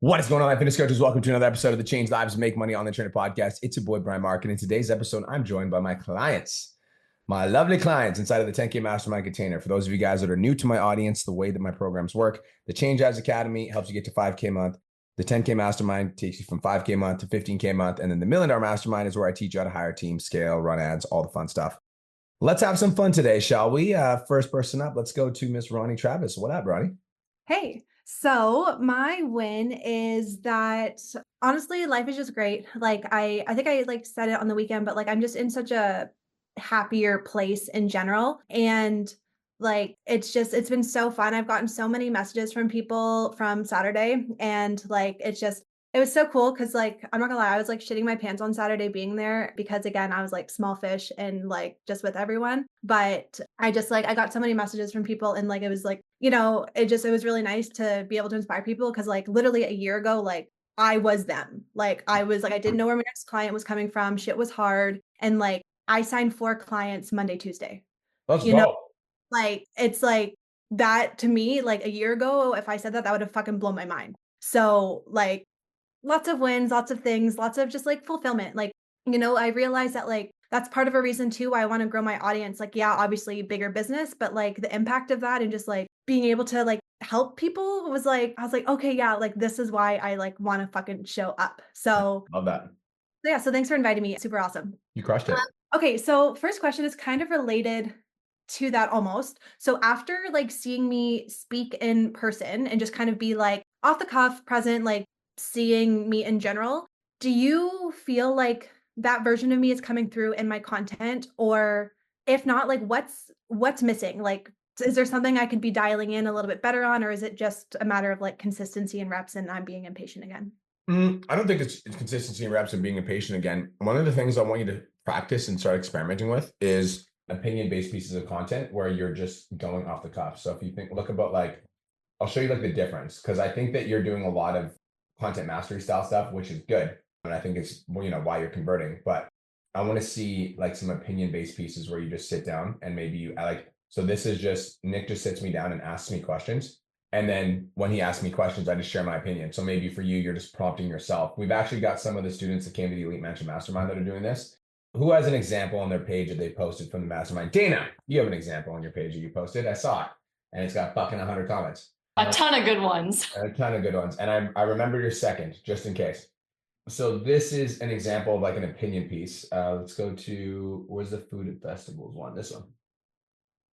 What is going on, my fitness coaches? Welcome to another episode of the Change Lives Make Money on the Internet podcast. It's your boy, Brian Mark. And in today's episode, I'm joined by my clients, my lovely clients inside of the 10K Mastermind container. For those of you guys that are new to my audience, the way that my programs work, the Change Lives Academy helps you get to 5K a month. The 10K Mastermind takes you from 5K a month to 15K a month. And then the $1 Million Mastermind is where I teach you how to hire a team, scale, run ads, all the fun stuff. Let's have some fun today, shall we? First person up, let's go to Miss Ronnie Travis. What up, Ronnie? Hey, so my win is that honestly, life is just great. Like I think I said it on the weekend, but I'm just in such a happier place in general. And it's been so fun. I've gotten so many messages from people from Saturday and it was so cool because I'm not gonna lie, I was shitting my pants on Saturday being there because again, I was small fish and just with everyone. But I got so many messages from people and it was it was really nice to be able to inspire people because literally a year ago, I was them. I didn't know where my next client was coming from. Shit was hard. And I signed 4 clients Monday, Tuesday. Let's You know, go. it's that to me, a year ago, if I said that, that would have fucking blown my mind. So lots of wins, lots of things, lots of just fulfillment. I realized that that's part of a reason too why I want to grow my audience. Yeah, obviously bigger business, but the impact of that and just being able to help people was I was okay, yeah, this is why I want to fucking show up. So Love that. yeah, so thanks for inviting me. Super awesome. You crushed it. Okay, so first question is kind of related to that almost. So after seeing me speak in person and just kind of be off the cuff, present, seeing me in general, do you feel like that version of me is coming through in my content? Or if not, what's missing? Is there something I could be dialing in a little bit better on, or is it just a matter of consistency and reps and I'm being impatient again? I don't think it's consistency and reps and being impatient again. One of the things I want you to practice and start experimenting with is opinion-based pieces of content where you're just going off the cuff. So if you look about I'll show you the difference because I think that you're doing a lot of content mastery style stuff, which is good. And I think it's, why you're converting. But I want to see some opinion-based pieces where you just sit down and maybe so this is just, Nick just sits me down and asks me questions. And then when he asks me questions, I just share my opinion. So maybe for you, you're just prompting yourself. We've actually got some of the students that came to the Elite Mansion Mastermind that are doing this. Who has an example on their page that they posted from the mastermind? Dana, you have an example on your page that you posted. I saw it. And it's got fucking 100 comments. A ton of good ones. A ton of good ones. And I remember your second, just in case. So this is an example of an opinion piece. Let's go to, where's the food at festivals one? This one.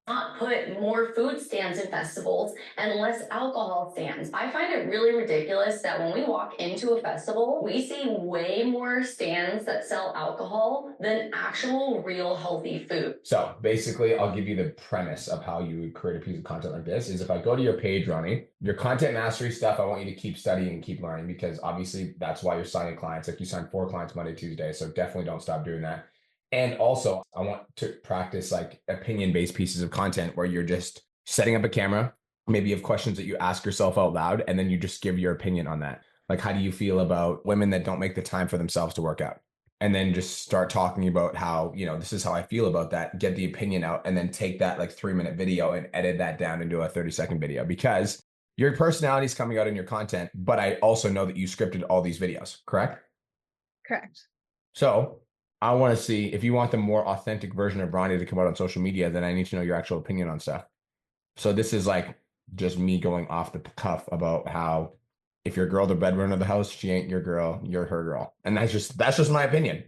Not put more food stands in festivals and less alcohol stands. I find it really ridiculous that when we walk into a festival, we see way more stands that sell alcohol than actual real healthy food. So basically, I'll give you the premise of how you would create a piece of content like this is if I go to your page, Ronnie, your content mastery stuff, I want you to keep studying and keep learning because obviously that's why you're signing clients. You signed 4 clients Monday, Tuesday. So definitely don't stop doing that. And also, I want to practice opinion-based pieces of content where you're just setting up a camera. Maybe you have questions that you ask yourself out loud, and then you just give your opinion on that. How do you feel about women that don't make the time for themselves to work out? And then just start talking about how, this is how I feel about that, get the opinion out, and then take that 3-minute video and edit that down into a 30-second video because your personality is coming out in your content, but I also know that you scripted all these videos, correct? Correct. So I want to see if you want the more authentic version of Ronnie to come out on social media, then I need to know your actual opinion on stuff. So this is just me going off the cuff about how if your girl the breadwinner of the house, she ain't your girl, you're her girl. And that's just my opinion.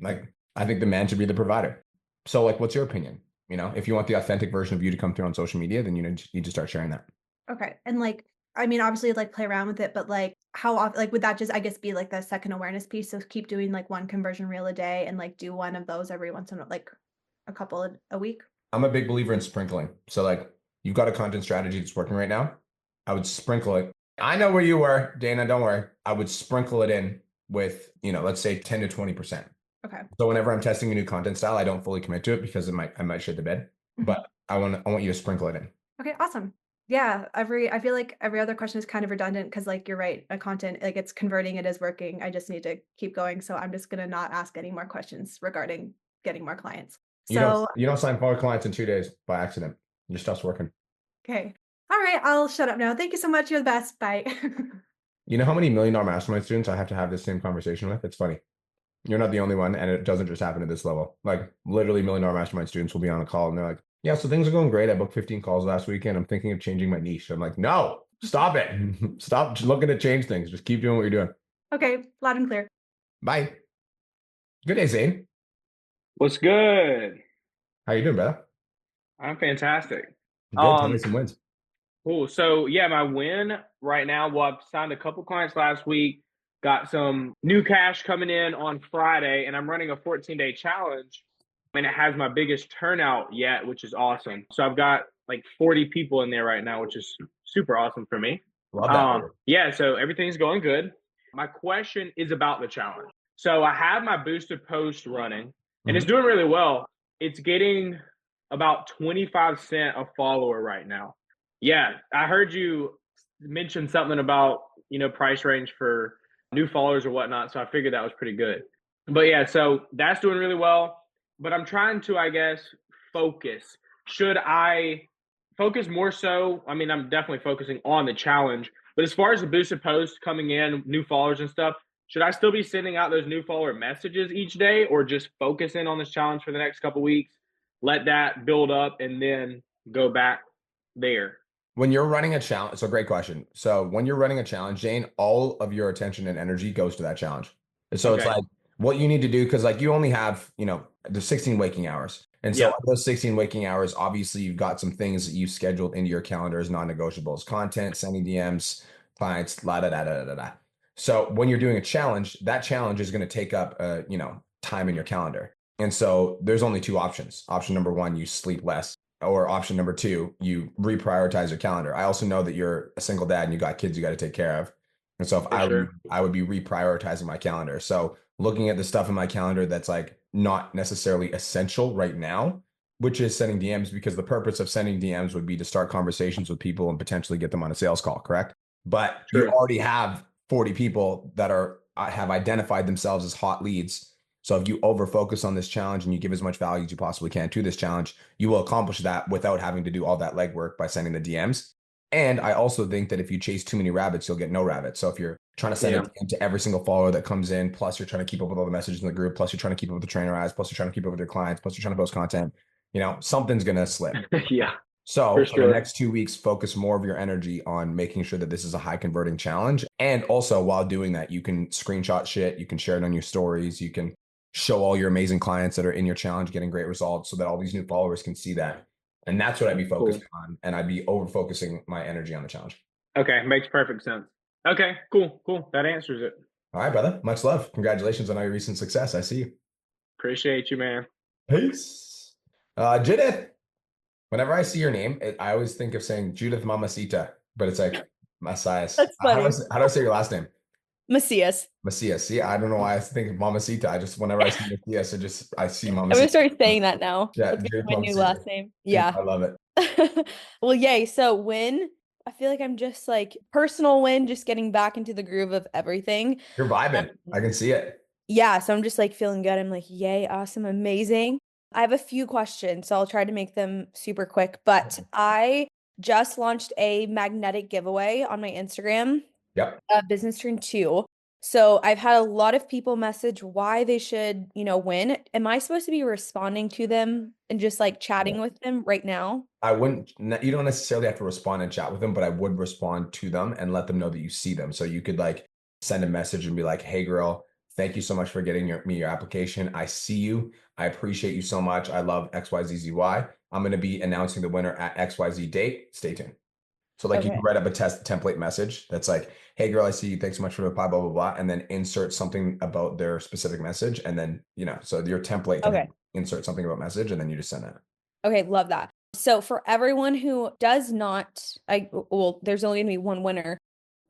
I think the man should be the provider. So what's your opinion? If you want the authentic version of you to come through on social media, then you need to start sharing that. Okay. And I mean, obviously play around with it, but how often, would that just, I guess, be the second awareness piece? So keep doing one conversion reel a day and do one of those every once in a couple a week. I'm a big believer in sprinkling. So you've got a content strategy that's working right now. I would sprinkle it. I know where you were, Dana, don't worry. I would sprinkle it in with, let's say 10 to 20%. Okay. So whenever I'm testing a new content style, I don't fully commit to it because I might shit the bed, but I want you to sprinkle it in. Okay. Awesome. Yeah, I feel like every other question is kind of redundant because you're right, a content it's converting, it is working. I just need to keep going. So I'm just gonna not ask any more questions regarding getting more clients. You don't sign 4 clients in 2 days by accident. Your stuff's working. Okay. All right, I'll shut up now. Thank you so much. You're the best. Bye. You know how many million-dollar mastermind students I have to have this same conversation with? It's funny. You're not the only one, and it doesn't just happen at this level. Like literally million-dollar mastermind students will be on a call and they're like, yeah, so things are going great. I booked 15 calls last weekend. I'm thinking of changing my niche. I'm like, no, stop it. Stop looking to change things. Just keep doing what you're doing. Okay, loud and clear. Bye. Good day, Zane. What's good? How you doing, brother? I'm fantastic. Good. Tell me some wins. Cool. So yeah, my win right now, well, I've signed a couple clients last week, got some new cash coming in on Friday, and I'm running a 14-day challenge, and it has my biggest turnout yet, which is awesome. So I've got like 40 people in there right now, which is super awesome for me. Love that. Yeah, so everything's going good. My question is about the challenge. So I have my boosted post running, and it's doing really well. It's getting about 25 cents a follower right now. Yeah, I heard you mention something about, price range for new followers or whatnot. So I figured that was pretty good. But yeah, so that's doing really well. But I'm trying to, I guess, focus. Should I focus more so? I mean, I'm definitely focusing on the challenge. But as far as the boosted posts coming in, new followers and stuff, should I still be sending out those new follower messages each day, or just focus in on this challenge for the next couple of weeks, let that build up, and then go back there? When you're running a challenge, it's a great question. So when you're running a challenge, Jane, all of your attention and energy goes to that challenge. And so it's Okay. like what you need to do, because like you only have, the 16 waking hours. And so Yeah. of those 16 waking hours, obviously you've got some things that you've scheduled into your calendar as non-negotiables, content, sending DMs, clients, la da da da da da. So when you're doing a challenge, that challenge is going to take up time in your calendar. And so there's only two options. Option number one, you sleep less. Or option number two, you reprioritize your calendar. I also know that you're a single dad and you got kids you got to take care of. And so if For sure. I would be reprioritizing my calendar. So looking at the stuff in my calendar that's like not necessarily essential right now, which is sending DMs, because the purpose of sending DMs would be to start conversations with people and potentially get them on a sales call, correct? But you True. already have 40 people that have identified themselves as hot leads. So if you over focus on this challenge and you give as much value as you possibly can to this challenge, you will accomplish that without having to do all that legwork by sending the DMs. And I also think that if you chase too many rabbits, you'll get no rabbits. So if you're trying to send a DM to every single follower that comes in, plus you're trying to keep up with all the messages in the group, plus you're trying to keep up with the trainer ads, plus you're trying to keep up with your clients, plus you're trying to post content, something's going to slip. Yeah. So for the next 2 weeks, focus more of your energy on making sure that this is a high converting challenge. And also while doing that, you can screenshot shit, you can share it on your stories, you can show all your amazing clients that are in your challenge getting great results so that all these new followers can see that. And that's what I'd be focusing on. And I'd be over focusing my energy on the challenge. Okay. Makes perfect sense. Okay, cool. That answers it. All right, brother. Much love. Congratulations on all your recent success. I see you. Appreciate you, man. Peace. Judith. Whenever I see your name, I always think of saying Judith Mamacita, but it's like Macias. That's funny. How do I say your last name? Macias. Macias. See, I don't know why I think of Mamacita. whenever I see Macias, I see Mamacita. I'm gonna start saying that now. Yeah, That's Judith my new Mamacita. last name. Yeah. I love it. Well, yay. So win. I feel like I'm just like personal win, just getting back into the groove of everything. You're vibing. I can see it. Yeah. So I'm just like feeling good. I'm like, yay, awesome, amazing. I have a few questions, so I'll try to make them super quick. But I just launched a magnetic giveaway on my Instagram. Yep. Business Turn 2. So I've had a lot of people message why they should, win. Am I supposed to be responding to them and just like chatting with them right now? I wouldn't, you don't necessarily have to respond and chat with them, but I would respond to them and let them know that you see them. So you could like send a message and be like, hey girl, thank you so much for getting me your application. I see you. I appreciate you so much. I love XYZZY. I'm going to be announcing the winner at XYZ date. Stay tuned. So like you can write up a template message that's like, hey girl, I see you. Thanks so much for the reply, blah, blah, blah. And then insert something about their specific message. And then, so your template can insert something about message and then you just send that. Okay. Love that. So for everyone who does not, there's only gonna be one winner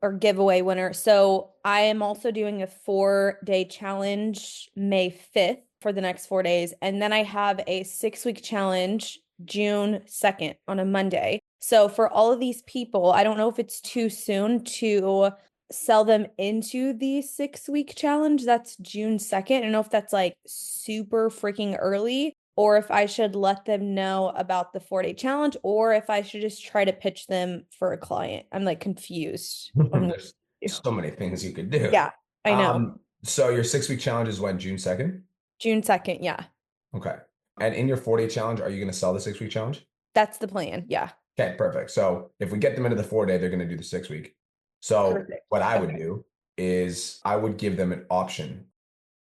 or giveaway winner. So I am also doing a 4-day challenge May 5th for the next 4 days. And then I have a 6-week challenge June 2nd on a Monday. So for all of these people, I don't know if it's too soon to sell them into the 6-week challenge. That's June 2nd. I don't know if that's like super freaking early, or if I should let them know about the 4-day challenge, or if I should just try to pitch them for a client. I'm like confused. so many things you could do. Yeah, I know. So your 6-week challenge is when, June 2nd? June 2nd, yeah. Okay. And in your 4-day challenge, are you going to sell the 6-week challenge? That's the plan, yeah. Okay, perfect. So if we get them into the 4-day, they're going to do the 6-week. So Perfect. what I would Okay. do is I would give them an option.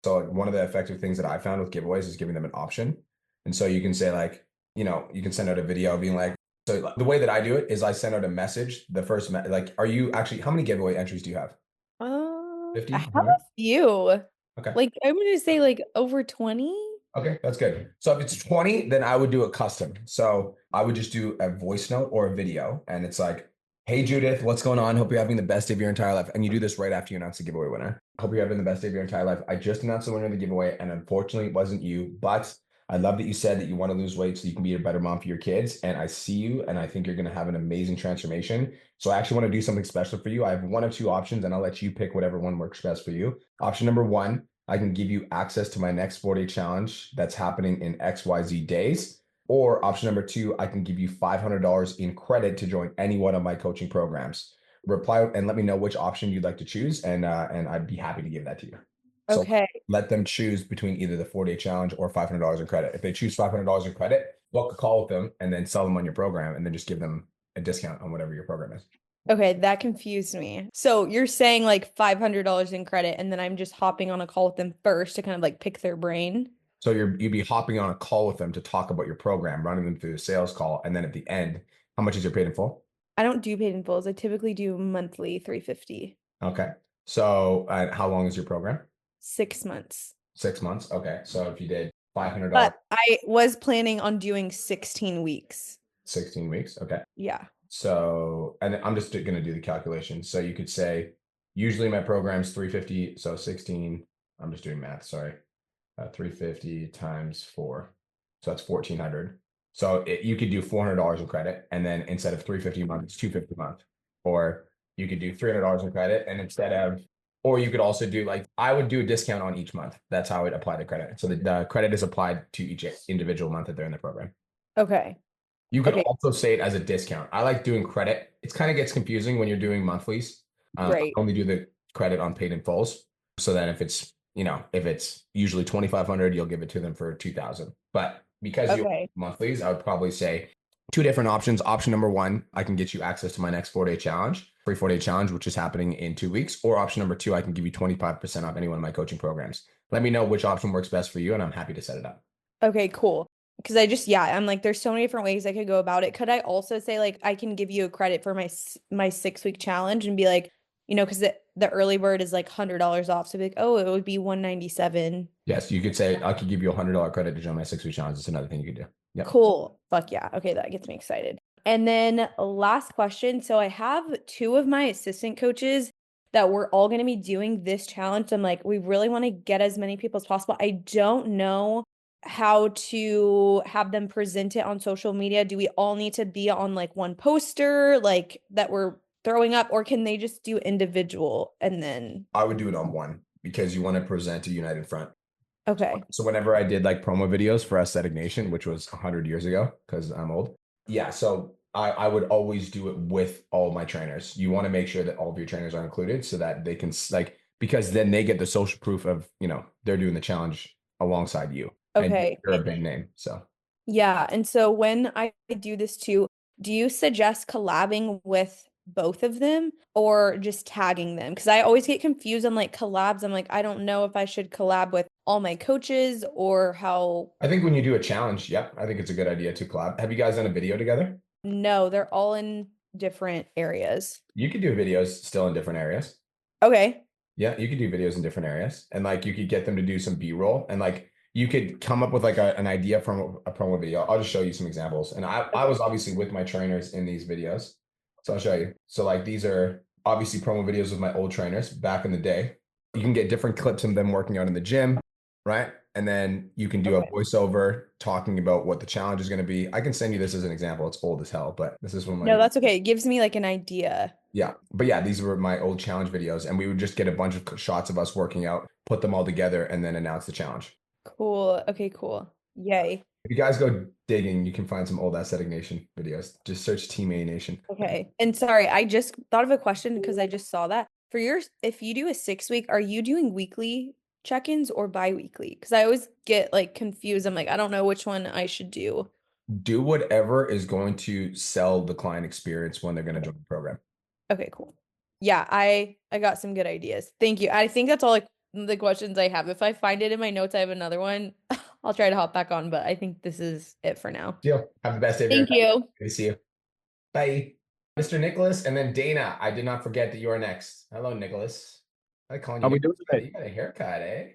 So like one of the effective things that I found with giveaways is giving them an option. And so you can say like, you can send out a video being like, so like, the way that I do it is I send out a message. The first, like, are you actually, how many giveaway entries do you have? I 50? have a few. Okay. Like, I'm gonna say like over 20. Okay, that's good. So if it's 20, then I would do it custom. So I would just do a voice note or a video. And it's like, hey, Judith, what's going on? Hope you're having the best day of your entire life. And you do this right after you announce the giveaway winner. Hope you're having the best day of your entire life. I just announced the winner of the giveaway, and unfortunately, it wasn't you. But I love that you said that you want to lose weight so you can be a better mom for your kids. And I see you, and I think you're going to have an amazing transformation. So I actually want to do something special for you. I have one of two options, and I'll let you pick whatever one works best for you. Option number one, I can give you access to my next 4-day challenge that's happening in XYZ days. Or option number two, I can give you $500 in credit to join any one of my coaching programs. Reply and let me know which option you'd like to choose, and I'd be happy to give that to you. So Okay. let them choose between either the 4-day challenge or $500 in credit. If they choose $500 in credit, book a call with them and then sell them on your program, and then just give them a discount on whatever your program is. Okay, that confused me. So you're saying like $500 in credit, and then I'm just hopping on a call with them first to kind of like pick their brain. So you'd be hopping on a call with them to talk about your program, running them through a sales call, and then at the end, how much is your paid in full? I don't do paid in fulls. I typically do monthly $350. Okay. So how long is your program? 6 months. 6 months. Okay. So if you did $500, But I was planning on doing 16 weeks. 16 weeks. Okay. Yeah. So, and I'm just going to do the calculation. So you could say, usually my program's 350. So 16, I'm just doing math. Sorry. 350 times 4. So that's 1,400. So you could do $400 in credit, and then instead of 350 a month, it's 250 a month. Or you could do $300 in credit, and or you could also do like, I would do a discount on each month. That's how I would apply the credit. So the credit is applied to each individual month that they're in the program. Okay. You could Okay. also say it as a discount. I like doing credit. It kind of gets confusing when you're doing monthlies. Great. I only do the credit on paid in fulls. So then if it's usually 2,500, you'll give it to them for 2,000. But because you Okay. monthlies, I would probably say two different options. Option number one, I can get you access to my next 4-day challenge, free 4-day challenge, which is happening in 2 weeks. Or option number two, I can give you 25% off any one of my coaching programs. Let me know which option works best for you, and I'm happy to set it up. Okay, cool. Because I'm like, there's so many different ways I could go about it. Could I also say like, I can give you a credit for my 6-week challenge and be like, because the early bird is like $100 off. So be like, oh, it would be $197. Yes, you could say I could give you $100 credit to join my 6-week challenge. It's another thing you could do. Yep. Cool. Fuck yeah. Okay, that gets me excited. And then last question. So I have 2 of my assistant coaches that we're all going to be doing this challenge. I'm like, we really want to get as many people as possible. I don't know how to have them present it on social media. Do we all need to be on like one poster like that we're throwing up, or can they just do individual? And then I would do it on one because you want to present a united front. okay. So whenever I did like promo videos for Aesthetic Nation, which was 100 years ago, because I'm old. Yeah. So I would always do it with all my trainers. You want to make sure that all of your trainers are included so that they can because then they get the social proof of, they're doing the challenge alongside you. Okay. And you're a big name. So Yeah. And so when I do this too, do you suggest collabing with both of them or just tagging them? Because I always get confused on like collabs. I'm like, I don't know if I should collab with all my coaches or how. I think when you do a challenge, I think it's a good idea to collab. Have you guys done a video together? No, they're all in different areas. You could do videos still in different areas. Okay. Yeah, you could do videos in different areas, and like you could get them to do some B-roll, and like you could come up with like an idea from a promo video. I'll just show you some examples. And I was obviously with my trainers in these videos. So I'll show you. So like these are obviously promo videos with my old trainers back in the day. You can get different clips of them working out in the gym, right? And then you can do a voiceover talking about what the challenge is going to be. I can send you this as an example. It's old as hell, but this is one of my. No, that's okay. It gives me like an idea. Yeah. But yeah, these were my old challenge videos, and we would just get a bunch of shots of us working out, put them all together, and then announce the challenge. Cool. Okay, cool. Yay. If you guys go digging, you can find some old Aesthetic Nation videos. Just search Team A Nation. Okay. And sorry, I just thought of a question because I just saw that. For yours, if you do a 6-week, are you doing weekly check-ins or bi-weekly? Because I always get like confused. I'm like, I don't know which one I should do. Do whatever is going to sell the client experience when they're going to join the program. Okay, cool. Yeah, I got some good ideas. Thank you. I think that's all like the questions I have. If I find it in my notes, I have another one. I'll try to hop back on, but I think this is it for now. Deal. Have the best day of Thank your life. you. Good to see you. Bye. Mr. Nicholas, and then Dana. I did not forget that you are next. Hello, Nicholas. I calling you. How we doing today? You got a haircut, eh?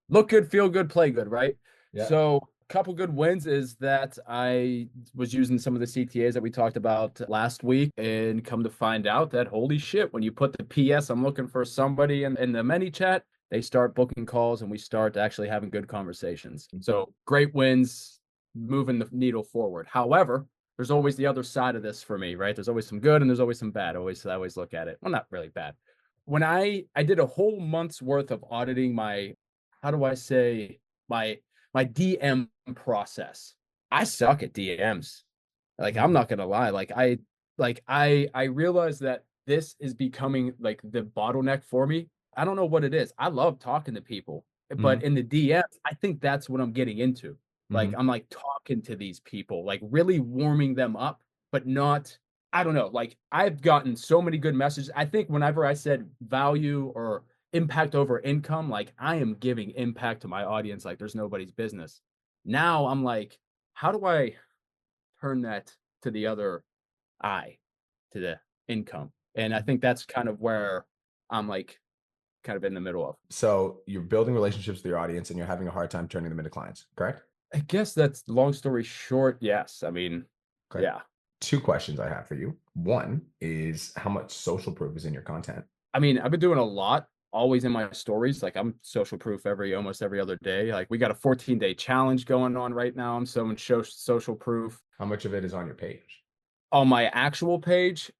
Look good, feel good, play good, right? Yeah. So a couple good wins is that I was using some of the CTAs that we talked about last week, and come to find out that holy shit, when you put the PS, I'm looking for somebody in the many chat, they start booking calls and we start actually having good conversations. So great wins, moving the needle forward. However, there's always the other side of this for me, right? There's always some good and there's always some bad. I always look at it. Well, not really bad. When I did a whole month's worth of auditing my, how do I say, my DM process. I suck at DMs. Like, I'm not gonna lie. I realized that this is becoming like the bottleneck for me. I don't know what it is. I love talking to people, but in the DMs, I think that's what I'm getting into. Like, I'm like talking to these people, like really warming them up, but not, I don't know. Like, I've gotten so many good messages. I think whenever I said value or impact over income, like I am giving impact to my audience like there's nobody's business. Now I'm like, how do I turn that to the other eye, to the income? And I think that's kind of where I'm like kind of in the middle of. So you're building relationships with your audience and you're having a hard time turning them into clients, correct? I guess that's long story short. Yes. I mean, Okay. yeah. 2 questions I have for you. One is, how much social proof is in your content? I mean, I've been doing a lot, always in my stories. Like, I'm social proof almost every other day. Like, we got a 14-day challenge going on right now. I'm showing social proof. How much of it is on your page? On my actual page,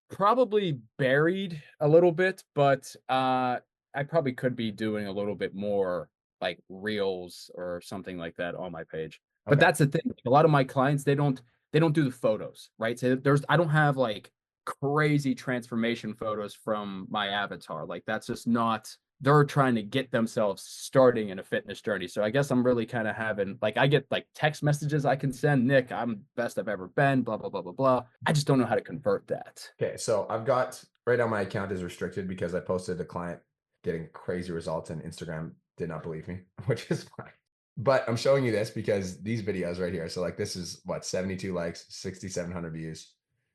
probably buried a little bit, but I probably could be doing a little bit more like reels or something like that on my page. But Okay. that's the thing. A lot of my clients, they don't do the photos, right? So I don't have like crazy transformation photos from my avatar. Like, that's just not, they're trying to get themselves starting in a fitness journey. So I guess I'm really kind of having, like, I get like text messages I can send, Nick, I'm best I've ever been, blah, blah, blah, blah, blah. I just don't know how to convert that. Okay, so I've got, right now my account is restricted because I posted a client getting crazy results and Instagram did not believe me, which is fine. But I'm showing you this because these videos right here. So like, this is what, 72 likes, 6,700 views.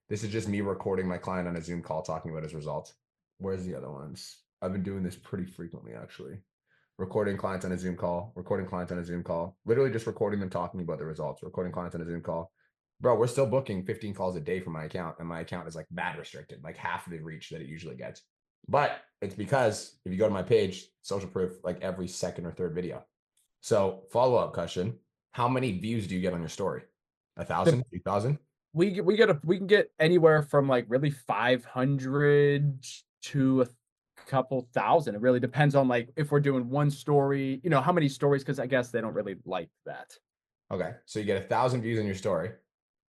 This is just me recording my client on a Zoom call talking about his results. Where's the other ones? I've been doing this pretty frequently, actually. Recording clients on a Zoom call, literally just recording them talking about the results, recording clients on a Zoom call. Bro, we're still booking 15 calls a day from my account, and my account is like bad restricted, like half of the reach that it usually gets. But it's because if you go to my page, social proof, like every second or third video. So follow-up question, how many views do you get on your story? 1,000, 2,000? We can get anywhere from like really 500 to a couple thousand. It really depends on like if we're doing one story, how many stories, because I guess they don't really like that. Okay, so you get 1,000 views on your story,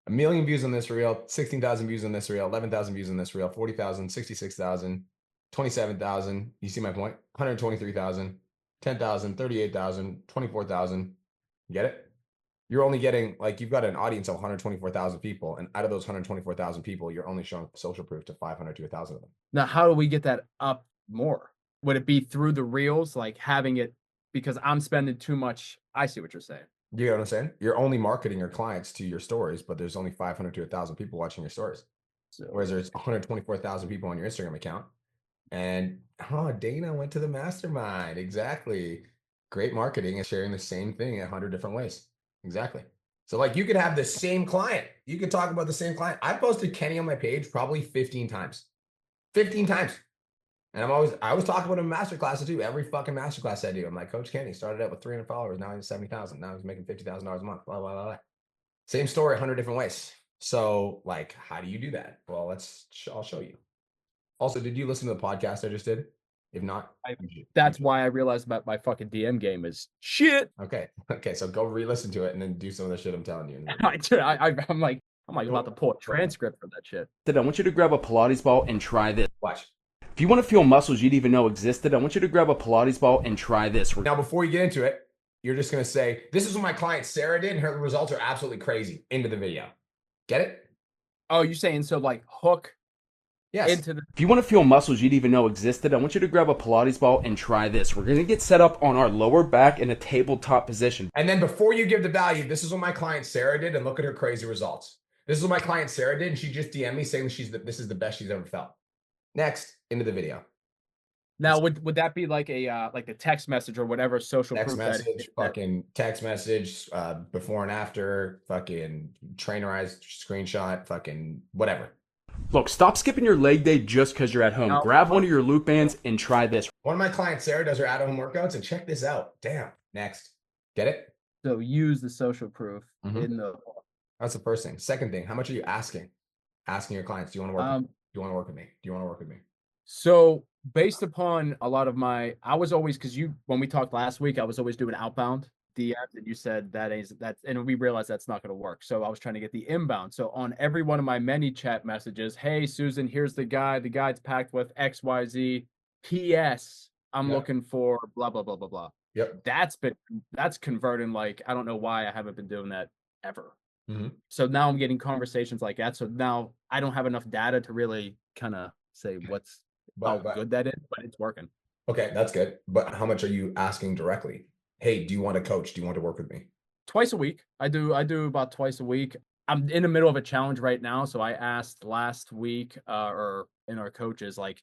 1 million views on this reel, 16,000 views on this reel, 11,000 views on this reel, 40,000, 66,000, 27,000. You see my point? 123,000, 10,000, 38,000, 24,000. Get it? You're only getting, like, you've got an audience of 124,000 people, and out of those 124,000 people, you're only showing social proof to 500 to 1,000 of them. Now, how do we get that up more? Would it be through the reels, like having it, because I'm spending too much? I see what you're saying. You know what I'm saying? You're only marketing your clients to your stories, but there's only 500 to 1,000 people watching your stories. So, whereas there's 124,000 people on your Instagram account. And Dana went to the mastermind. Exactly. Great marketing is sharing the same thing 100 different ways. Exactly. So like, you could have the same client. You could talk about the same client. I posted Kenny on my page probably 15 times. 15 times. And I was talking about him in masterclasses too. Every fucking masterclass I do, I'm like, Coach Kenny started out with 300 followers. Now he's 70,000. Now he's making $50,000 a month. Blah, blah, blah, blah. Same story, 100 different ways. So like, how do you do that? Well, I'll show you. Also, did you listen to the podcast I just did? If not, that's why I realized about my fucking DM game is shit. Okay. So go re-listen to it and then do some of the shit I'm telling you. I'm like about to pull a transcript for that shit. I want you to grab a Pilates ball and try this. Watch. If you want to feel muscles you'd even know existed, I want you to grab a Pilates ball and try this. Now, before you get into it, you're just going to say, this is what my client Sarah did, and her results are absolutely crazy, into the video. Get it? Oh, you're saying so like hook Yes. into the. If you want to feel muscles you'd even know existed, I want you to grab a Pilates ball and try this. We're going to get set up on our lower back in a tabletop position. And then before you give the value, this is what my client Sarah did, and look at her crazy results. This is what my client Sarah did, and she just DM'd me saying this is the best she's ever felt. Next, into the video. Now, would that be like a text message or whatever social Text proof message, fucking text message, before and after, fucking trainerized screenshot, fucking whatever. Look, stop skipping your leg day just because you're at home. No. Grab one of your loop bands and try this. One of my clients, Sarah, does her at-home workouts, and check this out. Damn. Next. Get it? So use the social proof Mhm. in the. That's the first thing. Second thing, how much are you asking? Asking your clients, do you want to work with me? Do you want to work with me? Do you want to work with me? So based upon a lot of I was always, because when we talked last week, I was always doing outbound DMs, and you said and we realized that's not going to work. So I was trying to get the inbound. So on every one of my many chat messages, hey Susan, here's the guy. The guide's packed with XYZ. P.S. I'm looking for blah blah blah blah blah. Yep. That's converting like I don't know why I haven't been doing that ever. Mm-hmm. So now I'm getting conversations like that. So now I don't have enough data to really kind of say how good that is, but it's working. Okay, that's good. But how much are you asking directly? Hey, do you want to coach? Do you want to work with me? Twice a week. I do about twice a week. I'm in the middle of a challenge right now. So I asked last week or in our coaches, like,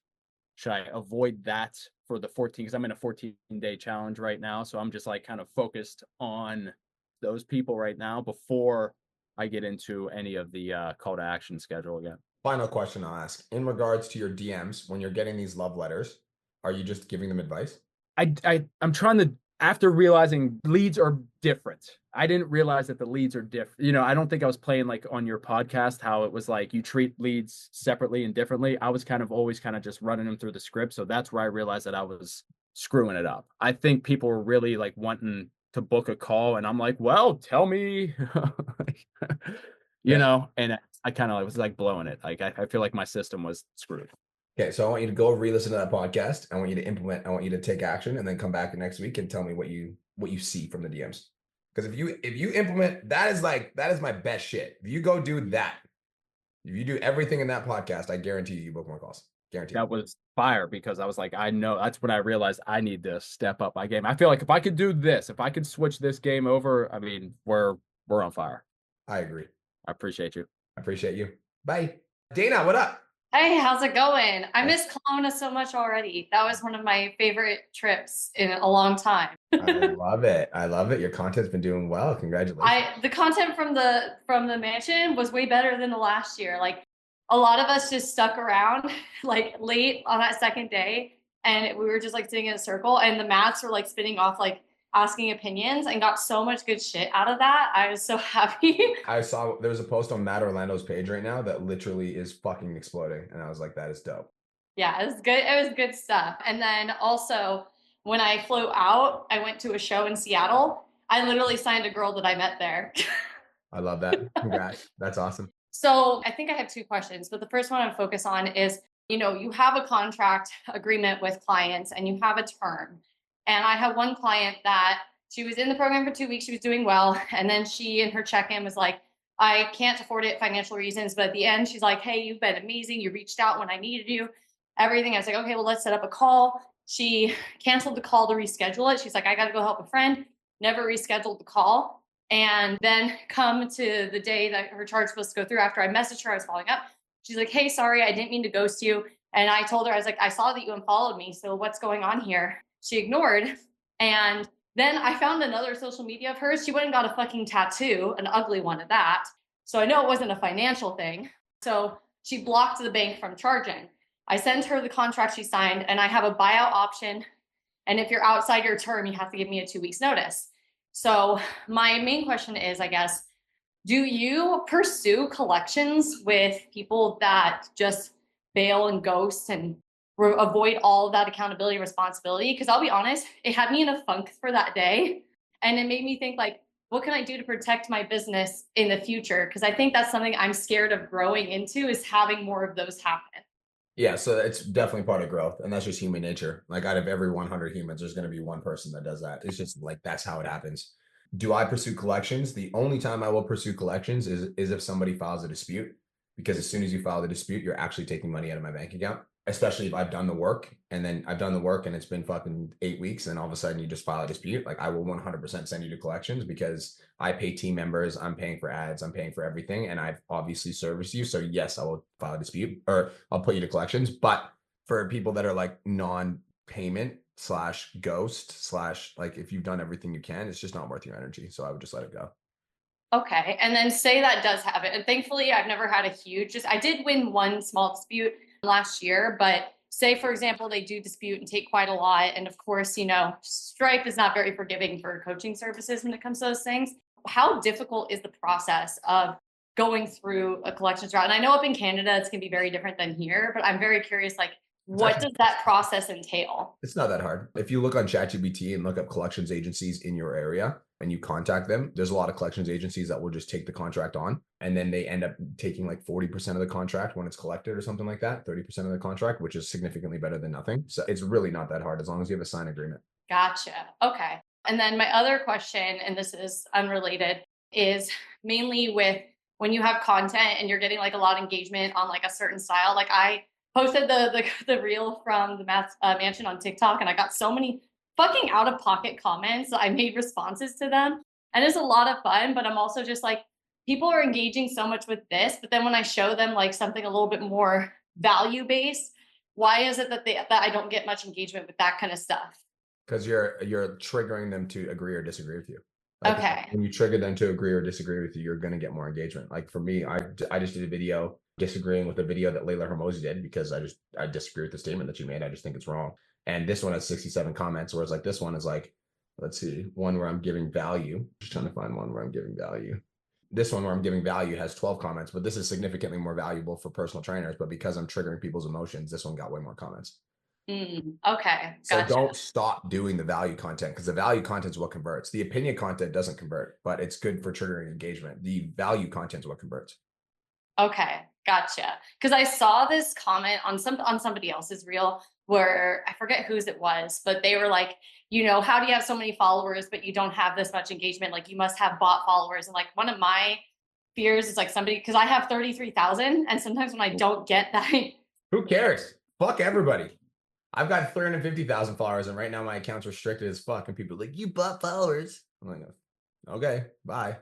should I avoid that for the 14? Because I'm in a 14-day challenge right now. So I'm just like kind of focused on those people right now before I get into any of the call to action schedule again. Final question I'll ask. In regards to your DMs, when you're getting these love letters, are you just giving them advice? I'm trying to, after realizing leads are different. I didn't realize that the leads are different. You know, I don't think I was playing like on your podcast, how it was like you treat leads separately and differently. I was kind of always kind of just running them through the script. So that's where I realized that I was screwing it up. I think people were really like wanting to book a call, and I'm like, well, tell me, you know, and I kind of was like blowing it. Like I feel like my system was screwed. Okay, so I want you to go re-listen to that podcast. I want you to implement. I want you to take action, and then come back next week and tell me what you see from the DMs. Because if you implement, that is my best shit. If you go do that, if you do everything in that podcast, I guarantee you book more calls. Guaranteed. That was fire, because I was like, I know that's when I realized I need to step up my game. I feel like if I could do this, if I could switch this game over, I mean, we're on fire. I agree. I appreciate you. I appreciate you. Bye. Dana, what up? Hey, how's it going? I miss Kelowna so much already. That was one of my favorite trips in a long time. I love it. I love it. Your content's been doing well. Congratulations. The content from the mansion was way better than the last year. Like a lot of us just stuck around like late on that second day, and we were just like sitting in a circle, and the mats were like spinning off, like asking opinions, and got so much good shit out of that. I was so happy. I saw there's a post on Matt Orlando's page right now that literally is fucking exploding. And I was like, that is dope. Yeah, it was good. It was good stuff. And then also when I flew out, I went to a show in Seattle. I literally signed a girl that I met there. I love that. Congrats. That's awesome. So I think I have two questions, but the first one I focus on is, you know, you have a contract agreement with clients and you have a term. And I have one client that she was in the program for 2 weeks. She was doing well. And then she, in her check-in, was like, I can't afford it, financial reasons. But at the end, she's like, hey, you've been amazing. You reached out when I needed you, everything. I was like, okay, well, let's set up a call. She canceled the call to reschedule it. She's like, I got to go help a friend. Never rescheduled the call. And then come to the day that her charge was supposed to go through, after I messaged her, I was following up. She's like, hey, sorry, I didn't mean to ghost you. And I told her, I was like, I saw that you unfollowed me. So what's going on here? She ignored. And then I found another social media of hers. She went and got a fucking tattoo, an ugly one at that. So I know it wasn't a financial thing. So she blocked the bank from charging. I sent her the contract she signed, and I have a buyout option. And if you're outside your term, you have to give me a 2 weeks notice. So my main question is, I guess, do you pursue collections with people that just bail and ghost and avoid all of that accountability and responsibility? Because I'll be honest, it had me in a funk for that day. And it made me think, like, what can I do to protect my business in the future? Because I think that's something I'm scared of growing into, is having more of those happen. Yeah, so it's definitely part of growth, and that's just human nature. Like out of every 100 humans, there's going to be one person that does that. It's just like that's how it happens. Do I pursue collections? The only time I will pursue collections is if somebody files a dispute, because as soon as you file the dispute, you're actually taking money out of my bank account. Especially if I've done the work and then I've done the work and it's been fucking 8 weeks, and all of a sudden you just file a dispute. Like I will 100% send you to collections because I pay team members, I'm paying for ads, I'm paying for everything, and I've obviously serviced you. So yes, I will file a dispute or I'll put you to collections. But for people that are like non-payment slash ghost slash like if you've done everything you can, it's just not worth your energy. So I would just let it go. Okay. And then say that does happen. And thankfully, I've never had a huge, just I did win one small dispute last year, but say, for example, they do dispute and take quite a lot. And of course, Stripe is not very forgiving for coaching services when it comes to those things. How difficult is the process of going through a collections route? And I know up in Canada, it's going to be very different than here, but I'm very curious, like, what does that process entail? It's not that hard. If you look on ChatGPT and look up collections agencies in your area and you contact them, there's a lot of collections agencies that will just take the contract on, and then they end up taking like 40% of the contract when it's collected or something like that, 30% of the contract, which is significantly better than nothing. So it's really not that hard as long as you have a signed agreement. Gotcha. Okay. And then my other question, and this is unrelated, is mainly with when you have content and you're getting like a lot of engagement on like a certain style. Like I posted the reel from the mansion on TikTok, and I got so many fucking out of pocket comments. I made responses to them, and it's a lot of fun. But I'm also just like, people are engaging so much with this, but then when I show them like something a little bit more value based, why is it that I don't get much engagement with that kind of stuff? Because you're triggering them to agree or disagree with you. Like Okay. when you trigger them to agree or disagree with you, you're going to get more engagement. Like for me, I just did a video disagreeing with a video that Layla Hermosi did because I disagree with the statement that you made. I just think it's wrong. And this one has 67 comments, whereas like this one is like, let's see, one where I'm giving value. Just trying to find one where I'm giving value. This one where I'm giving value has 12 comments, but this is significantly more valuable for personal trainers. But because I'm triggering people's emotions, this one got way more comments. Okay. So Gotcha. don't stop doing the value content, because the value content is what converts. The opinion content doesn't convert, but it's good for triggering engagement. The value content is what converts. Okay, gotcha. Because I saw this comment on somebody else's reel where I forget whose it was, but they were like, how do you have so many followers but you don't have this much engagement? Like you must have bot followers. And like one of my fears is like somebody, because I have 33,000, and sometimes when I don't get that, Who cares? Fuck everybody. I've got 350,000 followers, and right now my account's restricted as fuck. And people are like, you bought followers. I'm like, okay, bye.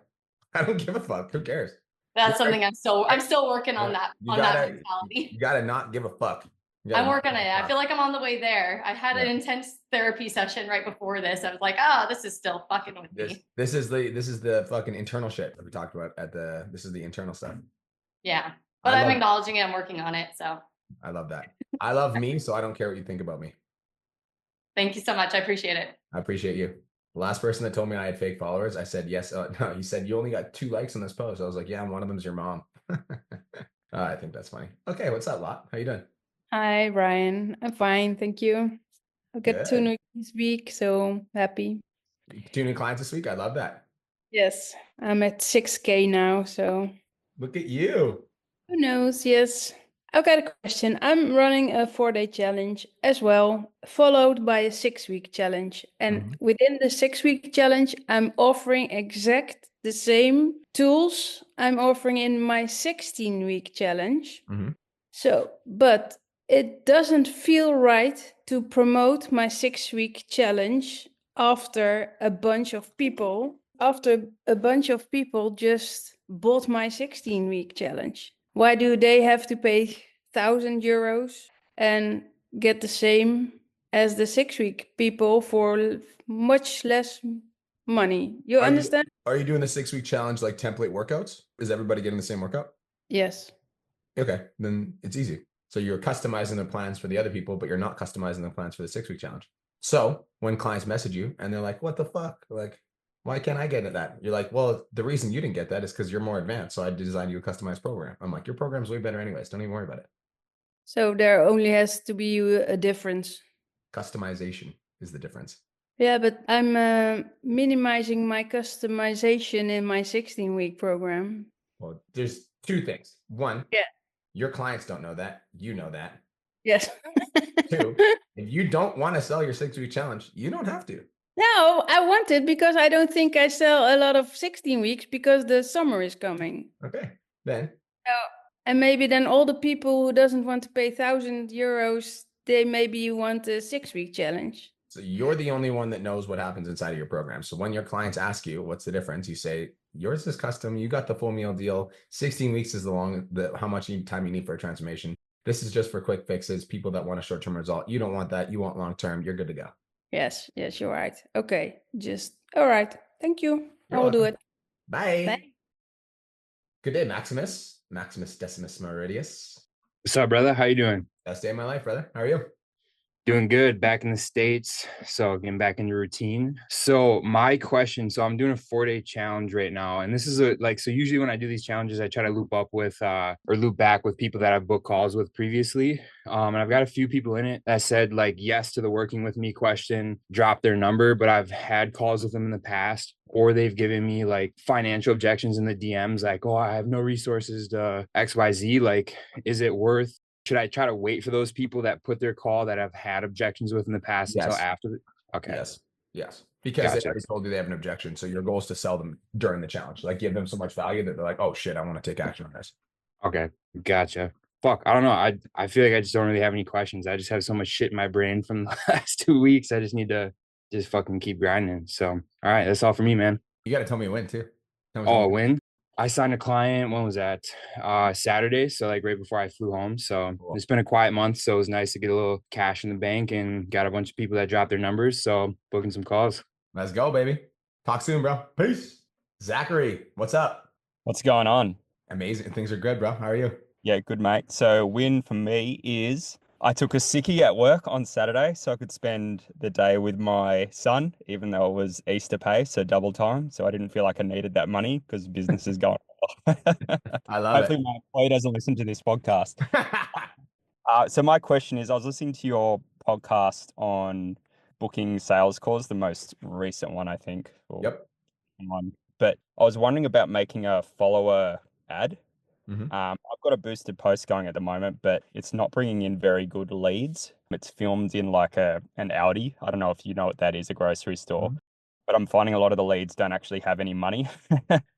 I don't give a fuck. Who cares? that's something I'm still working on that that mentality. You gotta not give a fuck. I'm working on it. I feel like I'm on the way there. I had an intense therapy session right before this. I was like, this is still fucking with me. This is the fucking internal shit that we talked about this is the internal stuff. Yeah. But I'm acknowledging it. I'm working on it. So I love that. I love me, so I don't care what you think about me. Thank you so much. I appreciate it. I appreciate you. The last person that told me I had fake followers, I said, yes. No, he said, you only got 2 likes on this post. I was like, yeah, and one of them's your mom. I think that's funny. Okay, what's up, Lot? How you doing? Hi, Ryan. I'm fine, thank you. I'll get 2 new this week, so happy. 2 new clients this week? I love that. Yes, I'm at 6K now, so. Look at you. Who knows? Yes. I've got a question. I'm running a 4-day challenge as well, followed by a 6-week challenge. And within the 6-week challenge, I'm offering exact the same tools I'm offering in my 16-week challenge. So, but it doesn't feel right to promote my 6-week challenge after a bunch of people just bought my 16-week challenge. Why do they have to pay 1,000 euros and get the same as the 6-week people for much less money? You understand? Are you doing the 6-week challenge like template workouts? Is everybody getting the same workout? Yes. Okay, then it's easy. So you're customizing the plans for the other people, but you're not customizing the plans for the 6-week challenge. So when clients message you and they're like, what the fuck? Like, why can't I get that? You're like, well, the reason you didn't get that is because you're more advanced. So I designed you a customized program. I'm like, your program's way better anyways. Don't even worry about it. So there only has to be a difference. Customization is the difference. Yeah, but I'm minimizing my customization in my 16-week program. Well, there's 2 things. One, your clients don't know that. You know that. Yes. 2, if you don't want to sell your 6-week challenge, you don't have to. No, I want it because I don't think I sell a lot of 16 weeks because the summer is coming. Okay, then. And maybe then all the people who doesn't want to pay €1,000, they maybe want a 6-week challenge. So you're the only one that knows what happens inside of your program. So when your clients ask you what's the difference, you say yours is custom. You got the full meal deal. 16 weeks is how much time you need for a transformation. This is just for quick fixes. People that want a short-term result. You don't want that. You want long-term. You're good to go. Yes, you're right. Okay, all right. Thank you. You're I'll do welcome. it. Bye. Bye. Good day, Maximus. Maximus Decimus Meridius. What's up, brother? How you doing? Best day of my life, brother. How are you? Doing good. Back in the States. So getting back into routine. So my question, so I'm doing a 4-day challenge right now. And this is so usually when I do these challenges, I try to loop back with people that I've booked calls with previously. And I've got a few people in it that said like yes to the working with me question, drop their number, but I've had calls with them in the past, or they've given me like financial objections in the DMs, like, oh, I have no resources to XYZ. Like, is it worth? Should I try to wait for those people that put their call that I've had objections with in the past until after? Okay. Yes. Because they Gotcha. already told you they have an objection. So your goal is to sell them during the challenge, like give them so much value that they're like, oh shit, I want to take action on this. Okay. Gotcha. Fuck. I don't know. I feel like I just don't really have any questions. I just have so much shit in my brain from the last 2 weeks. I just need to just fucking keep grinding. So, all right. That's all for me, man. You got to tell me a win too. Oh, a win? I signed a client. When was that? Saturday. So like right before I flew home. So Cool. It's been a quiet month. So it was nice to get a little cash in the bank and got a bunch of people that dropped their numbers. So booking some calls. Let's go, baby. Talk soon, bro. Peace. Zachary, what's up? What's going on? Amazing. Things are good, bro. How are you? Yeah, good, mate. So win for me is I took a sickie at work on Saturday so I could spend the day with my son, even though it was Easter pay, so double time. So I didn't feel like I needed that money because business is going well. I love Hopefully my employee doesn't listen to this podcast. So my question is, I was listening to your podcast on booking sales calls, the most recent one, I think. Yep. But I was wondering about making a follower ad. I've got a boosted post going at the moment, but it's not bringing in very good leads. It's filmed in like an Aldi. I don't know if you know what that is, a grocery store. But I'm finding a lot of the leads don't actually have any money.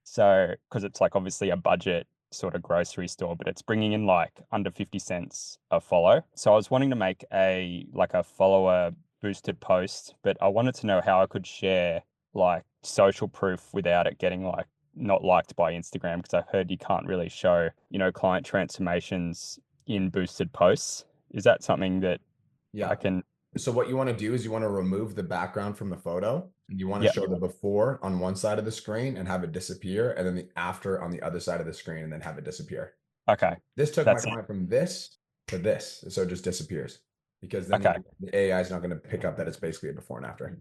So, because it's like obviously a budget sort of grocery store, but it's bringing in like under 50 cents a follow. So I was wanting to make a follower boosted post, but I wanted to know how I could share like social proof without it getting like not liked by Instagram, because I've heard you can't really show, client transformations in boosted posts. Is that something that I can? So what you want to do is you want to remove the background from the photo, and you want to show the before on one side of the screen and have it disappear, and then the after on the other side of the screen and then have it disappear. Okay. This took my client from this to this, so it just disappears, because then the AI is not going to pick up that it's basically a before and after.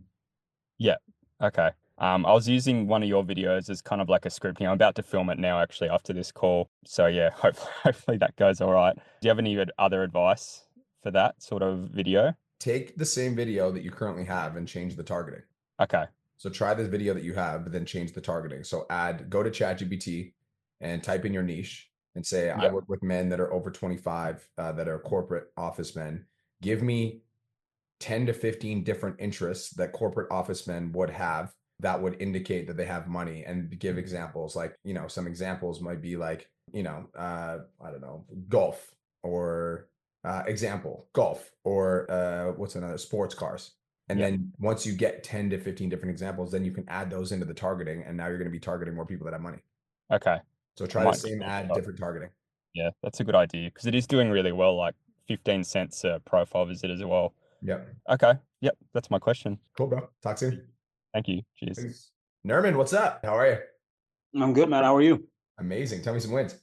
Yeah. Okay. I was using one of your videos as kind of like a scripting. I'm about to film it now, actually, after this call. So yeah, hopefully that goes all right. Do you have any other advice for that sort of video? Take the same video that you currently have and change the targeting. Okay. So try this video that you have, but then change the targeting. So go to ChatGPT and type in your niche and say, I work with men that are over 25, that are corporate office men. Give me 10 to 15 different interests that corporate office men would have that would indicate that they have money, and give examples. Like, some examples might be like, I don't know, golf, or golf, or what's another, sports cars. And then once you get 10 to 15 different examples, then you can add those into the targeting, and now you're going to be targeting more people that have money. Okay. So try the same ad, different targeting. Yeah, that's a good idea, because it is doing really well, like 15 cents a profile visit as well. Yep. Okay. Yep. That's my question. Cool, bro. Talk soon. Thank you. Cheers. Thanks. Nerman, what's up? How are you? I'm good, man. How are you? Amazing. Tell me some wins.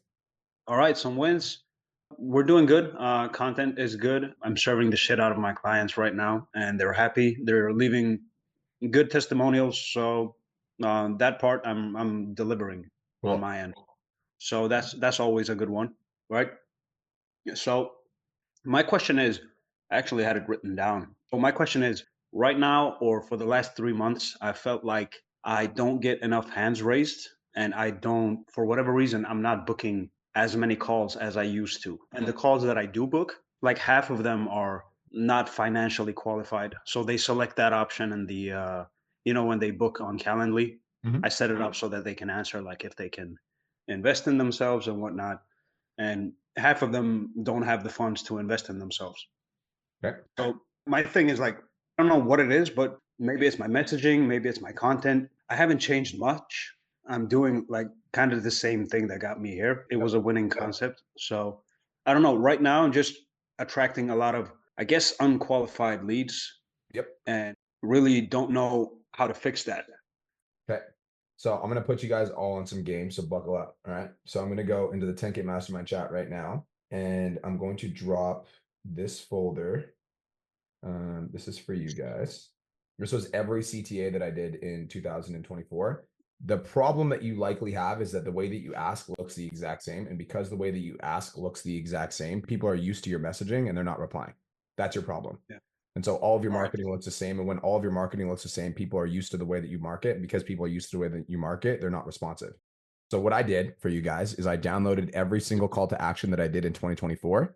All right, some wins. We're doing good. Content is good. I'm serving the shit out of my clients right now, and they're happy. They're leaving good testimonials. So that part I'm delivering on my end. So that's always a good one, right? So my question is, I actually had it written down. So my question is, right now, or for the last 3 months, I felt like I don't get enough hands raised, and for whatever reason, I'm not booking as many calls as I used to. And the calls that I do book, like half of them are not financially qualified, so they select that option in the when they book on Calendly. I set it up so that they can answer like if they can invest in themselves and whatnot, and half of them don't have the funds to invest in themselves. Okay. So my thing is like, I don't know what it is, but maybe it's my messaging, maybe it's my content. I haven't changed much. I'm doing like kind of the same thing that got me here. It was a winning concept. So I don't know. Right now, I'm just attracting a lot of, I guess, unqualified leads. Yep. And really don't know how to fix that. Okay. So I'm going to put you guys all in some games. So buckle up. All right. So I'm going to go into the 10K Mastermind chat right now, and I'm going to drop this folder. This is for you guys. This was every CTA that I did in 2024. The problem that you likely have is that the way that you ask looks the exact same. And because the way that you ask looks the exact same, people are used to your messaging and they're not replying. That's your problem. Yeah. And so all of your marketing looks the same. And when all of your marketing looks the same, people are used to the way that you market. And because people are used to the way that you market, they're not responsive. So what I did for you guys is I downloaded every single call to action that I did in 2024.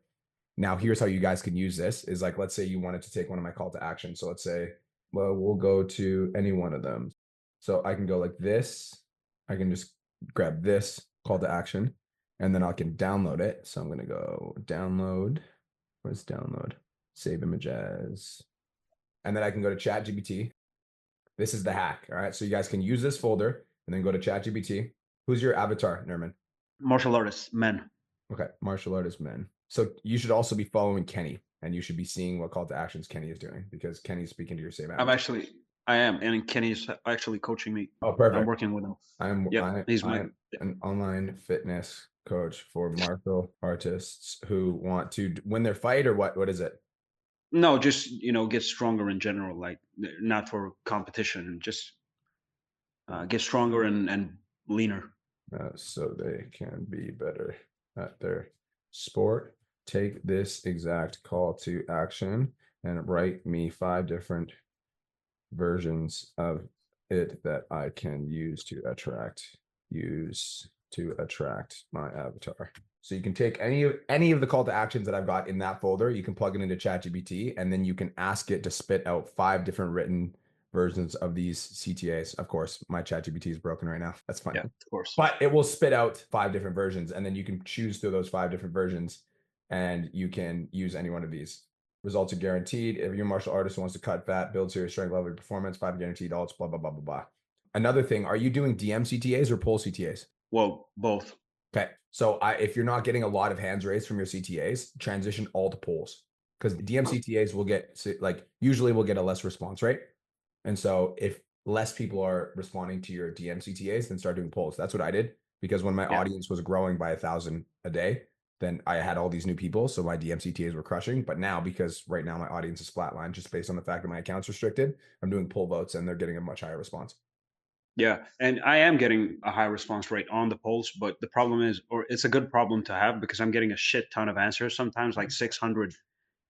Now, here's how you guys can use this is like, let's say you wanted to take one of my call to action. So let's say, well, we'll go to any one of them. So I can go like this. I can just grab this call to action, and then I can download it. So I'm going to go download. Where's download? Save image as. And then I can go to ChatGPT. This is the hack. All right. So you guys can use this folder and then go to ChatGPT. Who's your avatar, Nerman? Martial artists, men. Okay. Martial artists, men. So you should also be following Kenny, and you should be seeing what call to actions Kenny is doing, because Kenny's speaking to your same avatar. I am. And Kenny's actually coaching me. Oh, perfect. I'm working with him. He's an online fitness coach for martial artists who want to win their fight, or what is it? No, just, get stronger in general, like not for competition, just get stronger and leaner. So they can be better at their sport. Take this exact call to action and write me 5 different versions of it that I can use to attract my avatar. So you can take any of the call to actions that I've got in that folder, you can plug it into ChatGPT, and then you can ask it to spit out 5 different written versions of these CTAs. Of course, my ChatGPT is broken right now. That's fine. Yeah, of course. But it will spit out 5 different versions, and then you can choose through those 5 different versions, and you can use any one of these. Results are guaranteed. If you're a martial artist who wants to cut fat, build serious strength, level your performance, 5 guaranteed odds, blah, blah, blah, blah, blah. Another thing, are you doing DM CTAs or poll CTAs? Well, both. Okay. So if you're not getting a lot of hands raised from your CTAs, transition all to polls, because DM CTAs will get, like, usually will get a less response rate. And so if less people are responding to your DM CTAs, then start doing polls. That's what I did, because when my audience was growing by 1,000 a day, then I had all these new people. So my DM CTAs were crushing. But now, because right now my audience is flatlined just based on the fact that my account's restricted, I'm doing poll votes and they're getting a much higher response. Yeah. And I am getting a high response rate on the polls, but the problem is, or it's a good problem to have, because I'm getting a shit ton of answers, sometimes like 600.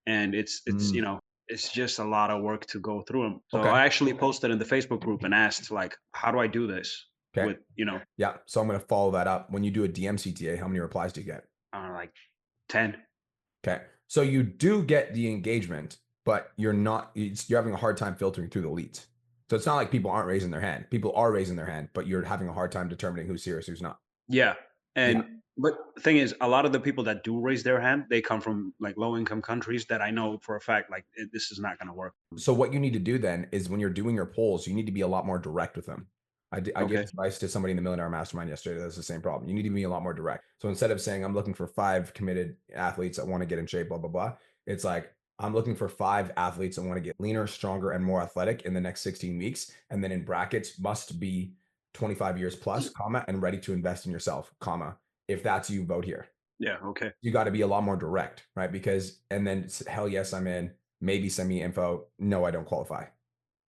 And it's it's just a lot of work to go through them. So I actually posted in the Facebook group and asked, like, how do I do this? Okay. With, Yeah. So I'm going to follow that up. When you do a DM CTA, how many replies do you get? Like 10. Okay. So you do get the engagement, but you're having a hard time filtering through the leads. So it's not like people aren't raising their hand. People are raising their hand, but you're having a hard time determining who's serious, who's not. Yeah. But the thing is, a lot of the people that do raise their hand, they come from like low income countries that I know for a fact, like, this is not going to work. So what you need to do then is, when you're doing your polls, you need to be a lot more direct with them. I gave advice to somebody in the Millionaire Mastermind yesterday. That's the same problem. You need to be a lot more direct. So instead of saying, I'm looking for 5 committed athletes that want to get in shape, blah, blah, blah, it's like, I'm looking for 5 athletes that want to get leaner, stronger, and more athletic in the next 16 weeks. And then in brackets, must be 25 years plus, comma, and ready to invest in yourself, comma. If that's you, vote here. Yeah. Okay. You got to be a lot more direct, right? Because, and then hell yes, I'm in. Maybe send me info. No, I don't qualify.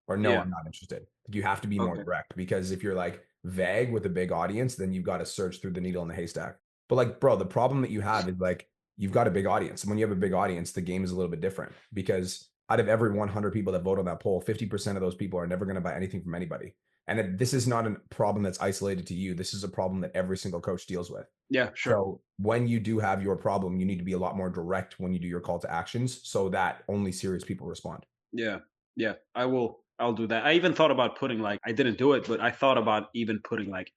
Or no, I'm not interested. You have to be more direct, because if you're like vague with a big audience, then you've got to search through the needle in the haystack. But like, bro, the problem that you have is like, you've got a big audience. And when you have a big audience, the game is a little bit different, because out of every 100 people that vote on that poll, 50% of those people are never going to buy anything from anybody. And this is not a problem that's isolated to you. This is a problem that every single coach deals with. Yeah, sure. So when you do have your problem, you need to be a lot more direct when you do your call to actions so that only serious people respond. Yeah. Yeah. I'll do that. I even thought about putting like, I didn't do it, but I thought about even putting like,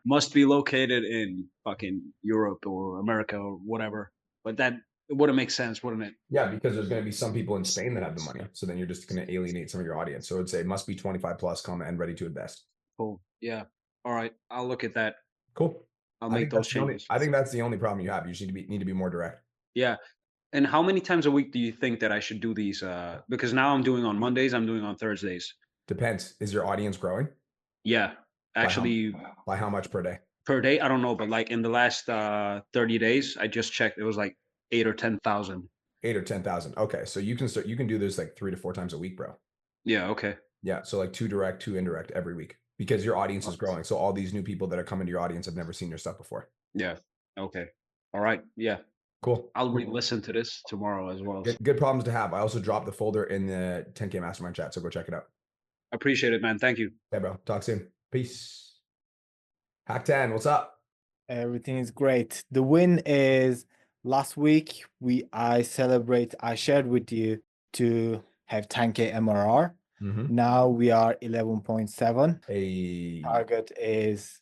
must be located in fucking Europe or America or whatever. But that wouldn't make sense, wouldn't it? Yeah, because there's going to be some people in Spain that have the money. So then you're just going to alienate some of your audience. So I would say must be 25 plus, comma, and ready to invest. Cool. Yeah. All right. I'll look at that. Cool. I'll make those changes. I think that's the only problem you have. You just need to be more direct. Yeah. And how many times a week do you think that I should do these? Because now I'm doing on Mondays, I'm doing on Thursdays. Depends. Is your audience growing? Yeah. Actually, by how much per day? Per day, I don't know, but like in the last 30 days, I just checked. It was like 8 or 10,000. 8 or 10,000. Okay, so you can do this like 3 to 4 times a week, bro. Yeah. Okay. Yeah. So like 2 direct, 2 indirect every week because your audience is growing. So all these new people that are coming to your audience have never seen your stuff before. Yeah. Okay. All right. Yeah. Cool. I'll re-listen to this tomorrow as well. Good problems to have. I also dropped the folder in the 10K Mastermind chat, so go check it out. Appreciate it, man. Thank you. Okay, bro. Talk soon. Peace. Hack 10, what's up? Everything is great. The win is last week I shared with you to have 10K MRR. Now we are 11.7. Target is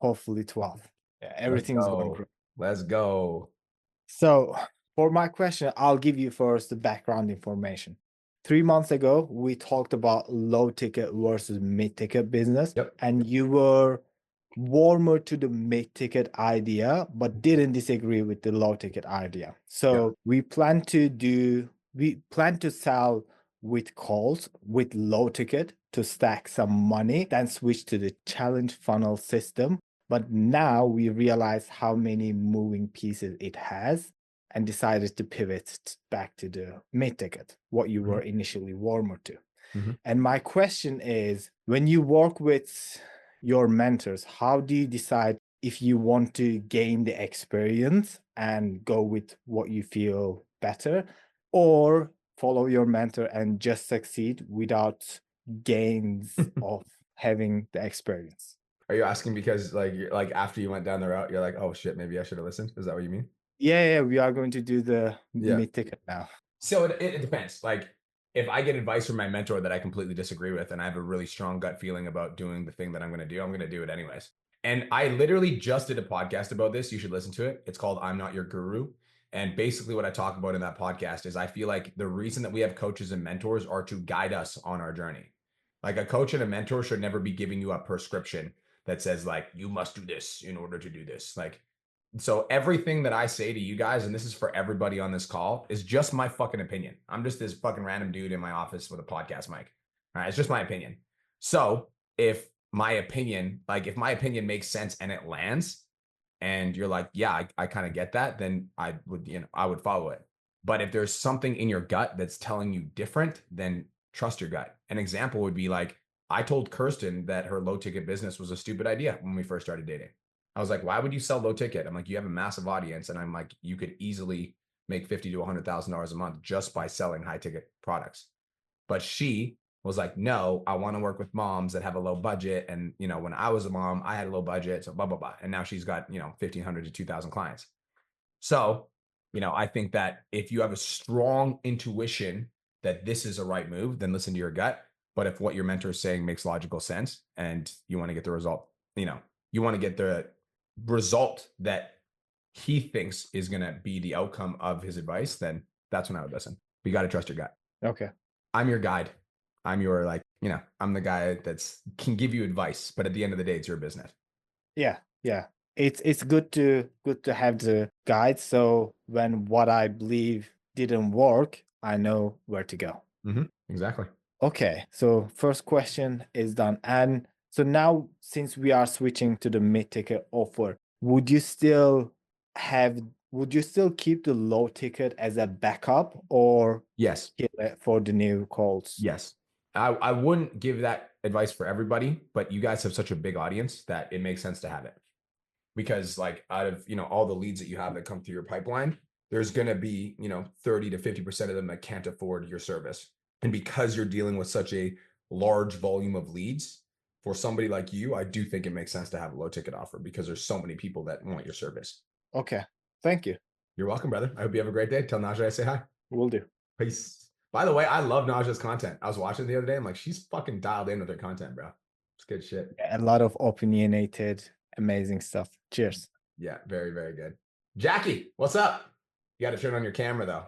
hopefully 12. Yeah, everything's going great. Let's go. So for my question, I'll give you first the background information. 3 months ago, we talked about low ticket versus mid ticket business. And you were warmer to the mid ticket idea, but didn't disagree with the low ticket idea. So we plan to sell with calls with low ticket to stack some money, then switch to the challenge funnel system. But now we realize how many moving pieces it has and decided to pivot back to the mid ticket, what you were initially warmer to. And my question is, when you work with your mentors, how do you decide if you want to gain the experience and go with what you feel better, or follow your mentor and just succeed without gains of having the experience? Are you asking because like after you went down the route, you're like, oh shit, maybe I should have listened? Is that what you mean? Yeah, we are going to do the mid ticket now. So it depends. Like if I get advice from my mentor that I completely disagree with, and I have a really strong gut feeling about doing the thing that I'm going to do it anyways. And I literally just did a podcast about this. You should listen to it. It's called I'm Not Your Guru. And basically what I talk about in that podcast is I feel like the reason that we have coaches and mentors are to guide us on our journey. Like a coach and a mentor should never be giving you a prescription that says like, you must do this in order to do this. Like, so everything that I say to you guys, and this is for everybody on this call, is just my fucking opinion. I'm just this fucking random dude in my office with a podcast mic. All right, it's just my opinion. So if my opinion makes sense and it lands, and you're like, yeah, I kind of get that, then I would follow it. But if there's something in your gut that's telling you different, then trust your gut. An example would be like, I told Kirsten that her low ticket business was a stupid idea when we first started dating. I was like, why would you sell low ticket? I'm like, you have a massive audience. And I'm like, you could easily make $50,000 to $100,000 a month just by selling high ticket products. But she was like, no, I want to work with moms that have a low budget. And, when I was a mom, I had a low budget. So blah, blah, blah. And now she's got, 1,500 to 2,000 clients. So, I think that if you have a strong intuition that this is a right move, then listen to your gut. But if what your mentor is saying makes logical sense and you want to get the result, you want to get the result that he thinks is going to be the outcome of his advice, then that's when I would listen. But you got to trust your gut. Okay. I'm your guide. I'm your I'm the guy that's can give you advice, but at the end of the day, it's your business. Yeah. It's good to have the guide. So when what I believe didn't work, I know where to go. Exactly. Okay. So first question is done. And so now, since we are switching to the mid-ticket offer, would you still keep the low ticket as a backup, or yes, for the new calls? Yes. I wouldn't give that advice for everybody, but you guys have such a big audience that it makes sense to have it. Because like out of, all the leads that you have that come through your pipeline, there's going to be, 30 to 50% of them that can't afford your service. And because you're dealing with such a large volume of leads, for somebody like you, I do think it makes sense to have a low ticket offer because there's so many people that want your service. Okay. Thank you. You're welcome, brother. I hope you have a great day. Tell Naja I say hi. Will do. Peace. By the way, I love Naja's content. I was watching the other day. I'm like, she's fucking dialed in with her content, bro. It's good shit. A lot of opinionated, amazing stuff. Cheers. Yeah, very, very good. Jackie, what's up? You got to turn on your camera though.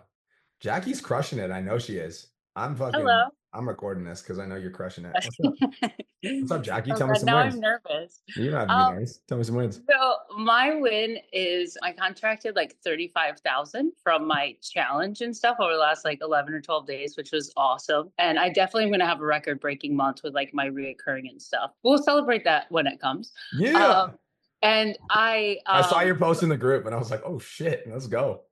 Jackie's crushing it. I know she is. Hello. I'm recording this because I know you're crushing it. What's up? What's up, Jackie? Tell me God, some now wins. I'm nervous. You don't have to be nice. Tell me some wins. So my win is I contracted like 35,000 from my challenge and stuff over the last like 11 or 12 days, which was awesome. And I definitely am going to have a record breaking month with like my reoccurring and stuff. We'll celebrate that when it comes. Yeah. And I saw your post in the group and I was like, oh shit, let's go.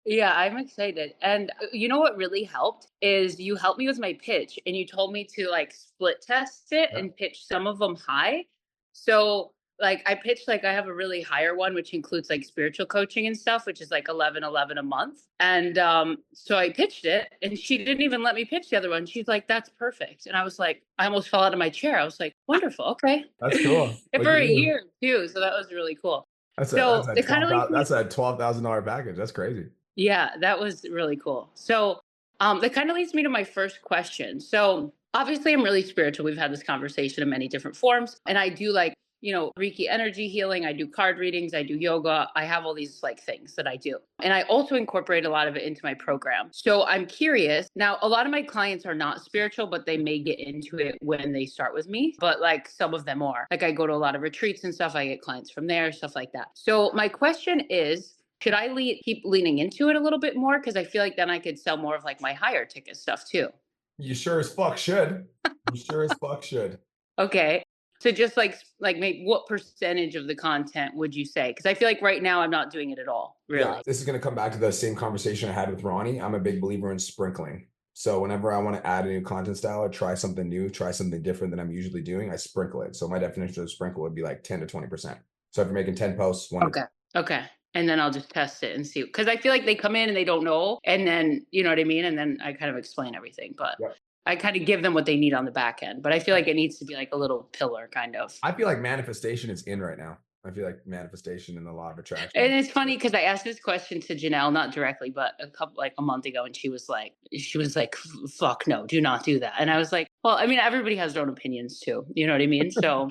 Yeah, I'm excited. And you know what really helped is you helped me with my pitch and you told me to like split test it and pitch some of them high. So like I pitched like I have a really higher one, which includes like spiritual coaching and stuff, which is like 11 a month. And so I pitched it and she didn't even let me pitch the other one. She's like, that's perfect. And I was like, I almost fell out of my chair. I was like, wonderful. Okay. That's cool. And for a year too. So that was really cool. That's a $12,000 package. That's crazy. Yeah, that was really cool. So that kind of leads me to my first question. So obviously I'm really spiritual. We've had this conversation in many different forms. And I do like, Reiki energy healing. I do card readings. I do yoga. I have all these like things that I do. And I also incorporate a lot of it into my program. So I'm curious. Now, a lot of my clients are not spiritual, but they may get into it when they start with me. But like some of them are. Like I go to a lot of retreats and stuff. I get clients from there, stuff like that. So my question is, should I keep leaning into it a little bit more? Because I feel like then I could sell more of like my higher ticket stuff too. You sure as fuck should. You sure as fuck should. Okay. So just like maybe what percentage of the content would you say? Because I feel like right now I'm not doing it at all, really. Yeah, this is going to come back to the same conversation I had with Ronnie. I'm a big believer in sprinkling. So whenever I want to add a new content style or try something new, try something different than I'm usually doing, I sprinkle it. So my definition of sprinkle would be like 10 to 20%. So if you're making 10 posts, Okay. And then I'll just test it and see. Because I feel like they come in and they don't know. And then, you know what I mean? And then I kind of explain everything. But I kind of give them what they need on the back end. But I feel like it needs to be like a little pillar kind of. I feel like manifestation is in right now. I feel like manifestation and the law of attraction. And it's funny because I asked this question to Janelle, not directly, but a month ago. And she was like, fuck no, do not do that. And I was like, well, I mean, everybody has their own opinions too. You know what I mean? So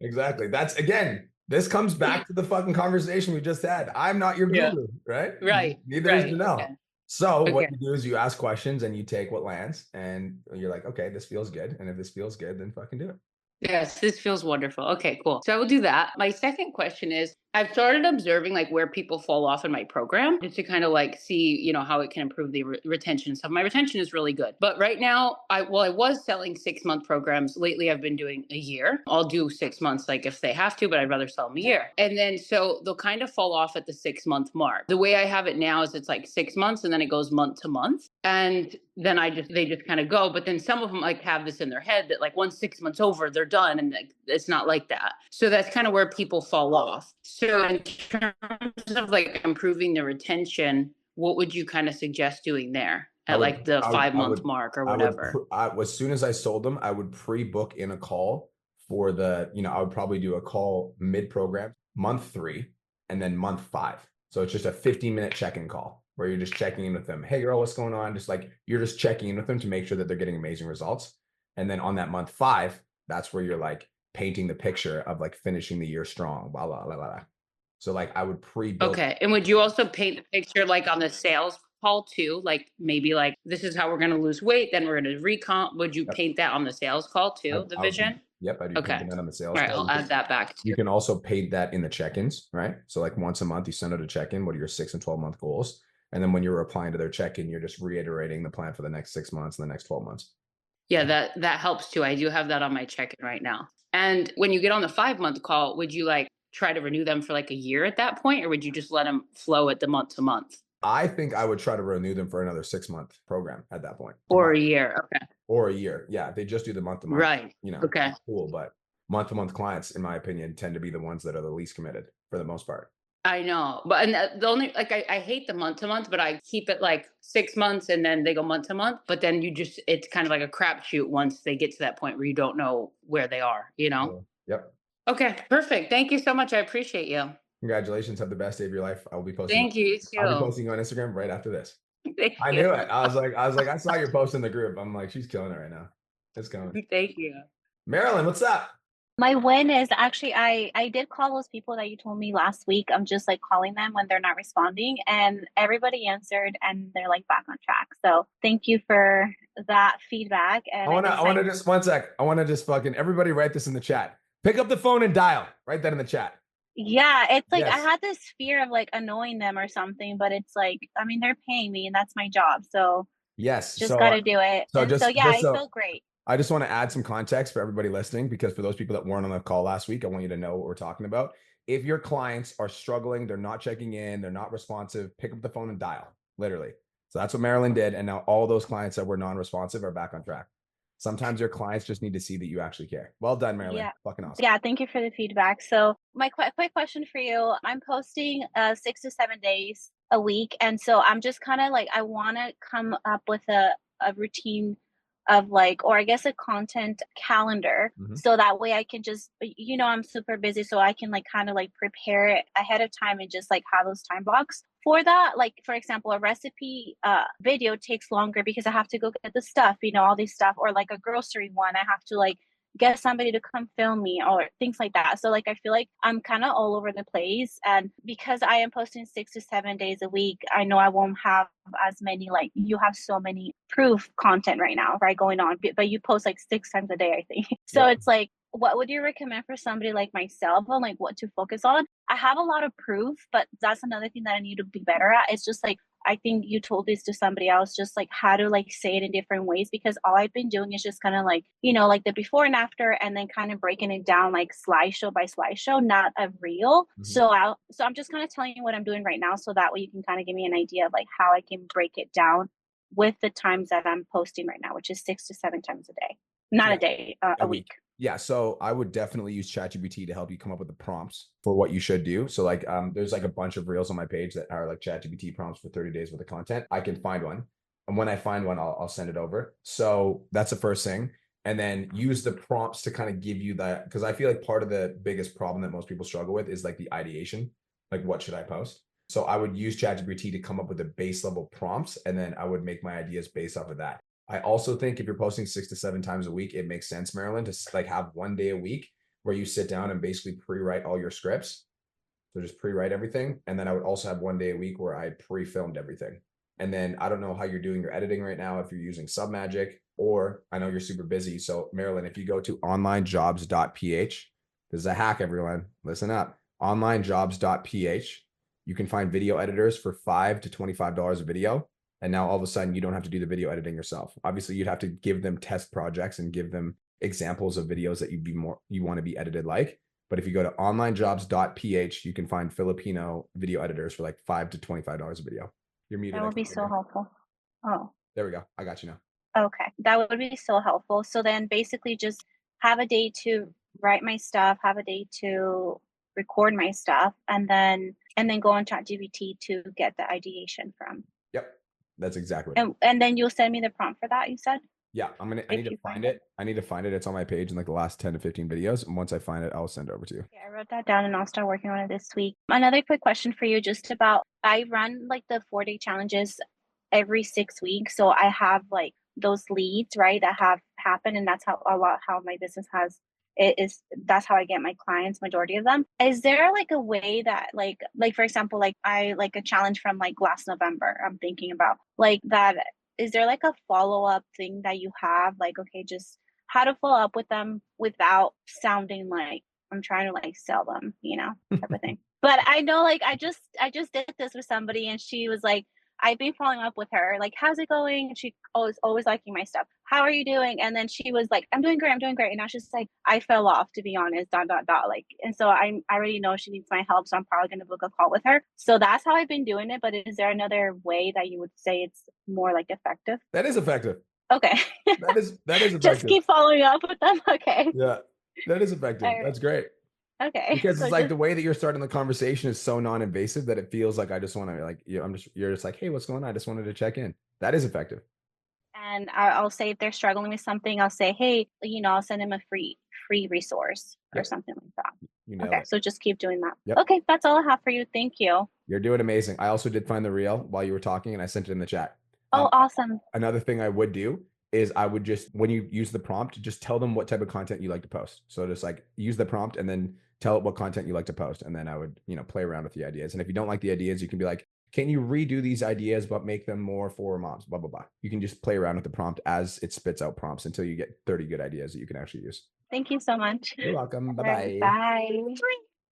Exactly. That's again, this comes back to the fucking conversation we just had. I'm not your guru, right? Right. Neither is Janelle. Okay. So what you do is you ask questions and you take what lands and you're like, okay, this feels good. And if this feels good, then fucking do it. Yes, this feels wonderful. Okay, cool. So I will do that. My second question is, I've started observing like where people fall off in my program just to kind of like see, how it can improve the retention stuff. My retention is really good. But right now, I was selling 6-month programs. Lately, I've been doing a year. I'll do 6 months like if they have to, but I'd rather sell them a year. And then so they'll kind of fall off at the 6-month mark. The way I have it now is it's like 6 months and then it goes month to month. And then they just kind of go. But then some of them like have this in their head that like once 6 months over, they're done. And like, it's not like that. So that's kind of where people fall off. So in terms of like improving the retention, what would you kind of suggest doing there at like the 5-month mark or whatever? As soon as I sold them, I would pre-book in a call for I would probably do a call mid-program, month 3, and then month 5. So it's just a 15-minute check-in call where you're just checking in with them. Hey girl, what's going on? Just like, you're just checking in with them to make sure that they're getting amazing results. And then on that month 5, that's where you're like painting the picture of like finishing the year strong, blah, blah, blah, blah. So like I would pre-build. Okay. And would you also paint the picture like on the sales call too? Like maybe like this is how we're going to lose weight. Then we're going to recomp. Would you paint that on the sales call too? The vision? Yep. I do paint that on the sales call. Right. I'll add that back. You can also paint that in the check-ins, right? So like once a month you send out a check-in. What are your 6 and 12-month goals? And then when you're replying to their check-in, you're just reiterating the plan for the next 6 months and the next 12 months. Yeah, that helps too. I do have that on my check-in right now. And when you get on the 5-month call, would you like try to renew them for like a year at that point, or would you just let them flow at the month to month? I think I would try to renew them for another 6-month program at that point. Or a year. Okay. Or a year. Yeah. They just do the month to month. Right. Okay. Cool. But month to month clients, in my opinion, tend to be the ones that are the least committed for the most part. I know, but and the only like I hate the month to month, but I keep it like 6 months and then they go month to month. But then it's kind of like a crapshoot once they get to that point where you don't know where they are, you know? Yep. Okay, perfect. Thank you so much. I appreciate you. Congratulations. Have the best day of your life. I'll be posting. Thank you. I'll be You posting on Instagram right after this. Thank I you. knew it. I was like, I saw your post in the group. I'm like, she's killing it right now. It's going. Thank you. Marilyn, what's up? My win is actually I did call those people that you told me last week. I'm just like calling them when they're not responding, and everybody answered and they're like back on track. So thank you for that feedback. And I want to just 1 sec. I want to just fucking everybody write this in the chat. Pick up the phone and dial. Write that in the chat. yeah, it's like I Yes. had this fear of like annoying them or something, but it's like, I mean, they're paying me and that's my job. So Yes. just So, got to do it. so And just, so yeah, just I so feel great. I just want to add some context for everybody listening, because for those people that weren't on the call last week, I want you to know what we're talking about. If your clients are struggling, they're not checking in, they're not responsive, pick up the phone and dial, literally. So that's what Marilyn did. And now all those clients that were non-responsive are back on track. Sometimes your clients just need to see that you actually care. Well done, Marilyn. Yeah. Fucking awesome. Yeah, thank you for the feedback. So my quick question for you, I'm posting 6 to 7 days a week. And so I'm just kind of like, I want to come up with a routine of like, or I guess a content calendar. So that way I can just, I'm super busy. So I can like kind of like prepare it ahead of time and just like have those time blocks for that. Like, for example, a recipe video takes longer because I have to go get the stuff, all these stuff, or like a grocery one, I have to like get somebody to come film me or things like that. So like I feel like I'm kind of all over the place, and because I am posting 6 to 7 days a week, I know I won't have as many, like you have so many proof content right now, right, going on, but you post like 6 times a day, I think. So it's like, what would you recommend for somebody like myself on like what to focus on? I have a lot of proof, but that's another thing that I need to be better at. It's just like, I think you told this to somebody else, just like how to like say it in different ways, because all I've been doing is just kind of like, like the before and after, and then kind of breaking it down like slideshow by slideshow, not a reel. So I'm just kind of telling you what I'm doing right now, so that way you can kind of give me an idea of like how I can break it down with the times that I'm posting right now, which is 6 to 7 times a day, not a day, a week. Yeah, so I would definitely use ChatGPT to help you come up with the prompts for what you should do. So like there's like a bunch of reels on my page that are like ChatGPT prompts for 30 days worth of content. I can find one. And when I find one, I'll send it over. So that's the first thing. And then use the prompts to kind of give you that, because I feel like part of the biggest problem that most people struggle with is like the ideation, like what should I post? So I would use ChatGPT to come up with the base level prompts, and then I would make my ideas based off of that. I also think if you're posting 6 to 7 times a week, it makes sense, Marilyn, to like have one day a week where you sit down and basically pre-write all your scripts. So just pre-write everything. And then I would also have one day a week where I pre-filmed everything. And then I don't know how you're doing your editing right now, if you're using Submagic, or I know you're super busy. So Marilyn, if you go to onlinejobs.ph, this is a hack, everyone. Listen up. Onlinejobs.ph. You can find video editors for $5 to $25 a video. And now all of a sudden you don't have to do the video editing yourself. Obviously, you'd have to give them test projects and give them examples of videos that you want to be edited like. But if you go to onlinejobs.ph, you can find Filipino video editors for like $5 to $25 a video. You're muted. That would be so helpful. Oh, there we go. I got you now. Okay, that would be so helpful. So then basically just have a day to write my stuff, have a day to record my stuff, and then go on ChatGPT to get the ideation from. Yep. That's exactly. And then you'll send me the prompt for that, you said? Yeah, I need to find it. I need to find it. It's on my page in like the last 10 to 15 videos. And once I find it, I'll send it over to you. Yeah, I wrote that down and I'll start working on it this week. Another quick question for you, just about, I run like the 4-day challenges every 6 weeks. So I have like those leads, right, that have happened. And that's how my business that's how I get my clients, majority of them. Is there like a way that like for example, like I like a challenge from like last November, I'm thinking about like that. Is there like a follow-up thing that you have, like, okay, just how to follow up with them without sounding like I'm trying to like sell them, type of thing. But I know, like, I just did this with somebody and she was like, I've been following up with her, like, how's it going? And she always liking my stuff. How are you doing? And then she was like, I'm doing great. And now she's like, I fell off, to be honest, ... Like, and so I already know she needs my help. So I'm probably going to book a call with her. So that's how I've been doing it. But is there another way that you would say it's more like effective? That is effective. Okay. That is effective. Just keep following up with them. Okay. Yeah, that is effective. Right. That's great. Okay. Because So it's like just the way that you're starting the conversation is so non-invasive that it feels like I just want to you're just like, hey, what's going on? I just wanted to check in. That is effective. and I'll say if they're struggling with something, I'll say, hey, I'll send them a free resource or Yep. something like that. You nailed Okay, it. so just keep doing that. Yep. Okay, that's all I have for you. Thank you. You're doing amazing. I also did find the reel while you were talking and I sent it in the chat. Oh, awesome. Another thing I would do is I would just, when you use the prompt, just tell them what type of content you like to post. So just like use the prompt and then tell it what content you like to post. And then I would, play around with the ideas. And if you don't like the ideas, you can be like, can you redo these ideas, but make them more for moms, blah, blah, blah. You can just play around with the prompt as it spits out prompts until you get 30 good ideas that you can actually use. Thank you so much. You're welcome. All right, Bye-bye. bye.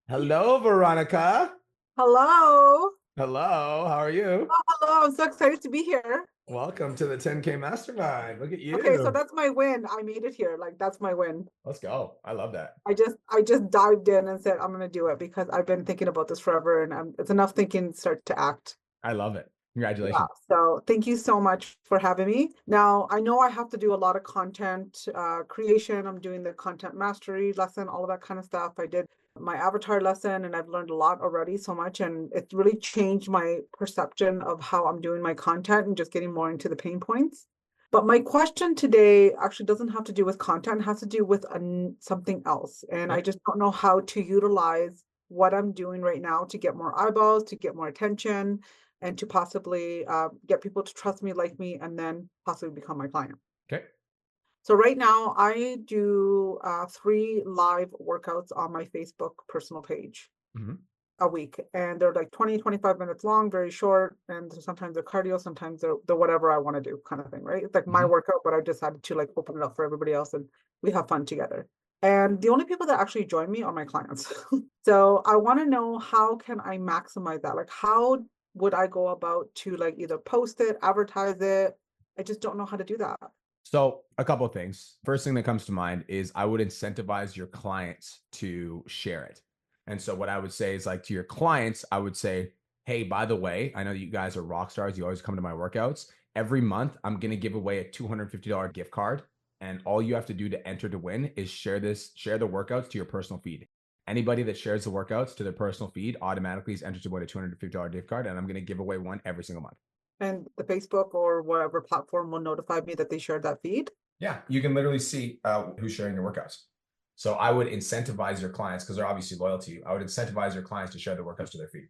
Hello, Veronica. Hello. Hello. How are you? Oh, hello. I'm so excited to be here. Welcome to the 10K Mastermind. Look at you. Okay, so that's my win. I made it here. Like that's my win. Let's go. I love that. I just dived in and said I'm gonna do it because I've been thinking about this forever, and it's enough thinking to start to act. I love it. Congratulations. Yeah, so thank you so much for having me. Now, I know I have to do a lot of content creation. I'm doing the content mastery lesson, all of that kind of stuff. I did my avatar lesson and I've learned a lot already, so much. And it's really changed my perception of how I'm doing my content and just getting more into the pain points. But my question today actually doesn't have to do with content, it has to do with something else. And I just don't know how to utilize what I'm doing right now to get more eyeballs, to get more attention, and to possibly get people to trust me, like me, and then possibly become my client. Okay. So right now I do 3 live workouts on my Facebook personal page a week. And they're like 20, 25 minutes long, very short. And sometimes they're cardio, sometimes they're whatever I want to do kind of thing, right? It's like my workout, but I decided to like open it up for everybody else and we have fun together. And the only people that actually join me are my clients. So I want to know, how can I maximize that? Like, how would I go about to like either post it, advertise it? I just don't know how to do that. So a couple of things. First thing that comes to mind is I would incentivize your clients to share it. And so what I would say is, like, to your clients, I would say, hey, by the way, I know that you guys are rock stars. You always come to my workouts. Every month, I'm going to give away a $250 gift card. And all you have to do to enter to win is share the workouts to your personal feed. Anybody that shares the workouts to their personal feed automatically is entered to win a $250 gift card. And I'm going to give away one every single month. And the Facebook or whatever platform will notify me that they shared that feed? Yeah, you can literally see who's sharing your workouts. So I would incentivize your clients, because they're obviously loyal to you. I would incentivize your clients to share their workouts to their feed.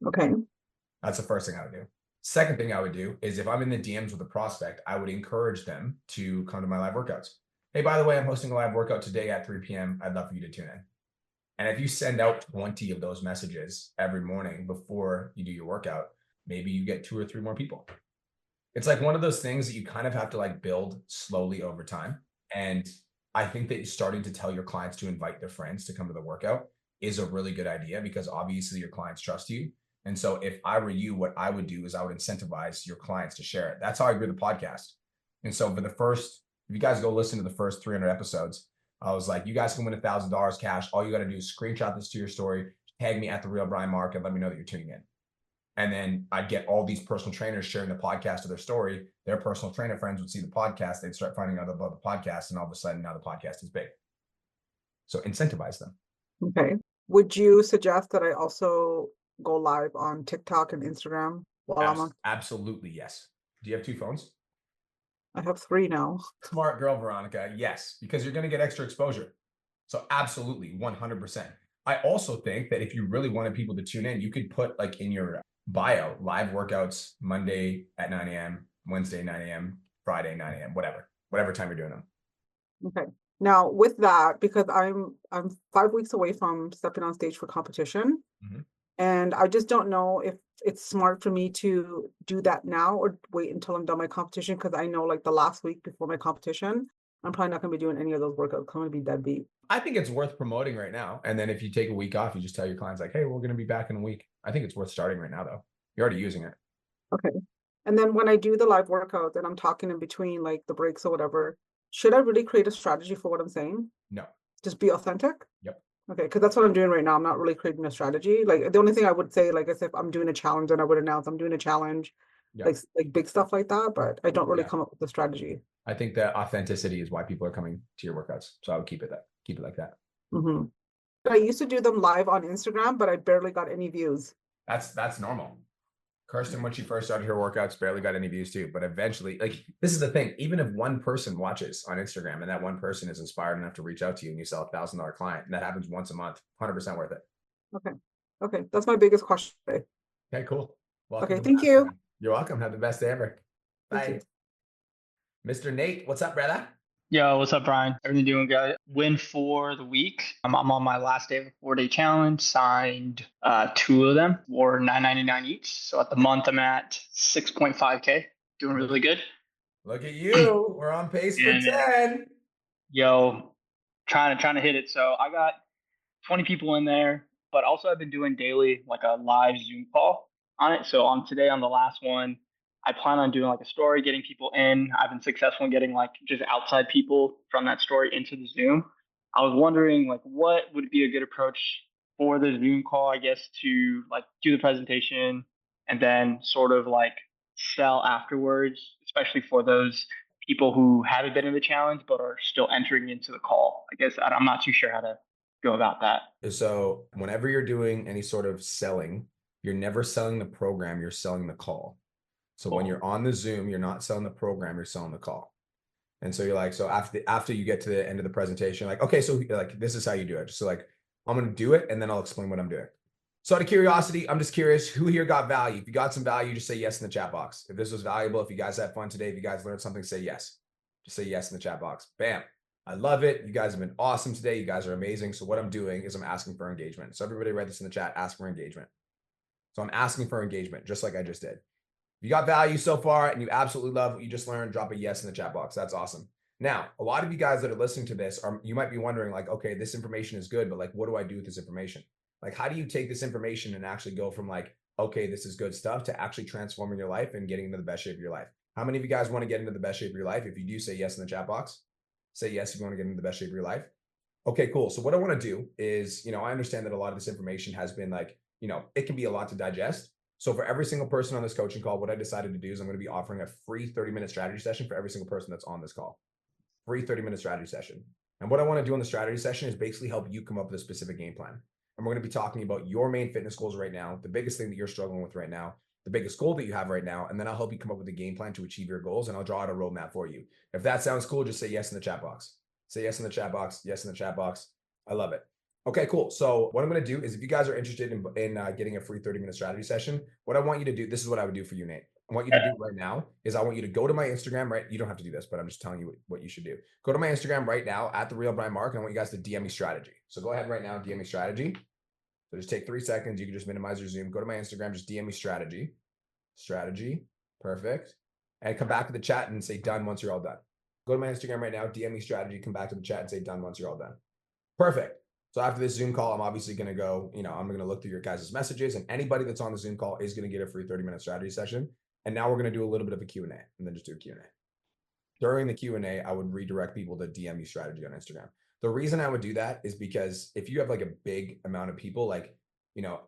Okay. That's the first thing I would do. Second thing I would do is, if I'm in the DMs with a prospect, I would encourage them to come to my live workouts. Hey, by the way, I'm hosting a live workout today at 3 p.m. I'd love for you to tune in. And if you send out 20 of those messages every morning before you do your workout, maybe you get 2 or 3 more people. It's like one of those things that you kind of have to like build slowly over time. And I think that starting to tell your clients to invite their friends to come to the workout is a really good idea, because obviously your clients trust you. And so if I were you, what I would do is I would incentivize your clients to share it. That's how I grew the podcast. And so for if you guys go listen to the first 300 episodes, I was like, you guys can win $1,000 cash. All you got to do is screenshot this to your story, tag me at The Real Brian Mark, and let me know that you're tuning in. And then I'd get all these personal trainers sharing the podcast to their story. Their personal trainer friends would see the podcast. They'd start finding out about the podcast. And all of a sudden now the podcast is big. So incentivize them. Okay. Would you suggest that I also go live on TikTok and Instagram while I'm on? Absolutely, yes. Do you have 2 phones? I have 3 now. Smart girl, Veronica. Yes, because you're going to get extra exposure. So absolutely, 100%. I also think that if you really wanted people to tune in, you could put like in your bio, live workouts Monday at 9 a.m., Wednesday 9 a.m., Friday 9 a.m., whatever time you're doing them. Okay. Now with that, because I'm 5 weeks away from stepping on stage for competition, and I just don't know if it's smart for me to do that now or wait until I'm done my competition, because I know like the last week before my competition, I'm probably not going to be doing any of those workouts. I'm going to be dead beat. I think it's worth promoting right now. And then if you take a week off, you just tell your clients like, hey, we're going to be back in a week. I think it's worth starting right now, though. You're already using it. Okay. And then when I do the live workouts and I'm talking in between like the breaks or whatever, should I really create a strategy for what I'm saying? No. Just be authentic? Yep. Okay, because that's what I'm doing right now. I'm not really creating a strategy. Like the only thing I would say, like, is if I'm doing a challenge, and I would announce I'm doing a challenge, like big stuff like that. But I don't really come up with a strategy. I think that authenticity is why people are coming to your workouts. So I would keep it like that. I used to do them live on Instagram, but I barely got any views. That's normal. Kirsten, when she first started her workouts, barely got any views too. But eventually, like, this is the thing, even if one person watches on Instagram and that one person is inspired enough to reach out to you and you sell $1,000 client, and that happens once a month, 100% worth it. Okay. That's my biggest question today. Okay, cool. Welcome Okay, to thank you. You're welcome. Have the best day ever. Thank Bye. you. Mr. Nate, what's up, brother? Yo, what's up, Brian? Everything doing good? Win for the week. I'm on my last day of a 4-day challenge. Signed 2 of them for $9.99 each. So at the month, I'm at 6.5K. Doing really good. Look at you. We're on pace for 10. Yo, trying to hit it. So I got 20 people in there, but also I've been doing daily like a live Zoom call on it. So on today, on the last one, I plan on doing like a story, getting people in. I've been successful in getting like just outside people from that story into the Zoom. I was wondering like what would be a good approach for the Zoom call, I guess, to like do the presentation and then sort of like sell afterwards, especially for those people who haven't been in the challenge but are still entering into the call. I guess I'm not too sure how to go about that. So whenever you're doing any sort of selling, you're never selling the program, you're selling the call. So when you're on the Zoom, you're not selling the program, you're selling the call. And so you're like, so after you get to the end of the presentation, like, okay, so like, this is how you do it. So like, I'm going to do it and then I'll explain what I'm doing. So out of curiosity, I'm just curious, who here got value? If you got some value, just say yes in the chat box. If this was valuable, if you guys had fun today, if you guys learned something, say yes. Just say yes in the chat box. Bam. I love it. You guys have been awesome today. You guys are amazing. So what I'm doing is I'm asking for engagement. So everybody write this in the chat, ask for engagement. So I'm asking for engagement, just like I just did. If you got value so far and you absolutely love what you just learned, drop a yes in the chat box. That's awesome. Now, a lot of you guys that are listening to this, you might be wondering like, okay, this information is good, but like, what do I do with this information? Like, how do you take this information and actually go from like, okay, this is good stuff to actually transforming your life and getting into the best shape of your life? How many of you guys want to get into the best shape of your life? If you do, say yes in the chat box. Say yes if you want to get into the best shape of your life. Okay, cool. So what I want to do is, I understand that a lot of this information has been like, it can be a lot to digest. So for every single person on this coaching call, what I decided to do is I'm going to be offering a free 30-minute strategy session for every single person that's on this call. Free 30-minute strategy session. And what I want to do in the strategy session is basically help you come up with a specific game plan. And we're going to be talking about your main fitness goals right now, the biggest thing that you're struggling with right now, the biggest goal that you have right now, and then I'll help you come up with a game plan to achieve your goals, and I'll draw out a roadmap for you. If that sounds cool, just say yes in the chat box. Say yes in the chat box. Yes in the chat box. I love it. Okay, cool. So what I'm going to do is if you guys are interested in getting a free 30-minute strategy session, what I want you to do, this is what I would do for you, Nate. I want you to do right now is I want you to go to my Instagram, right? You don't have to do this, but I'm just telling you what you should do. Go to my Instagram right now at @TheRealBrianMark, and I want you guys to DM me strategy. So go ahead right now, DM me strategy. So just take 3 seconds. You can just minimize your Zoom. Go to my Instagram, just DM me strategy. Strategy. Perfect. And come back to the chat and say done once you're all done. Go to my Instagram right now, DM me strategy, come back to the chat and say done once you're all done. Perfect. So after this Zoom call, I'm obviously going to go, I'm going to look through your guys' messages, and anybody that's on the Zoom call is going to get a free 30-minute strategy session. And now we're going to do a little bit of a Q&A and then just do a Q&A. During the Q&A, I would redirect people to DM you strategy on Instagram. The reason I would do that is because if you have like a big amount of people, like,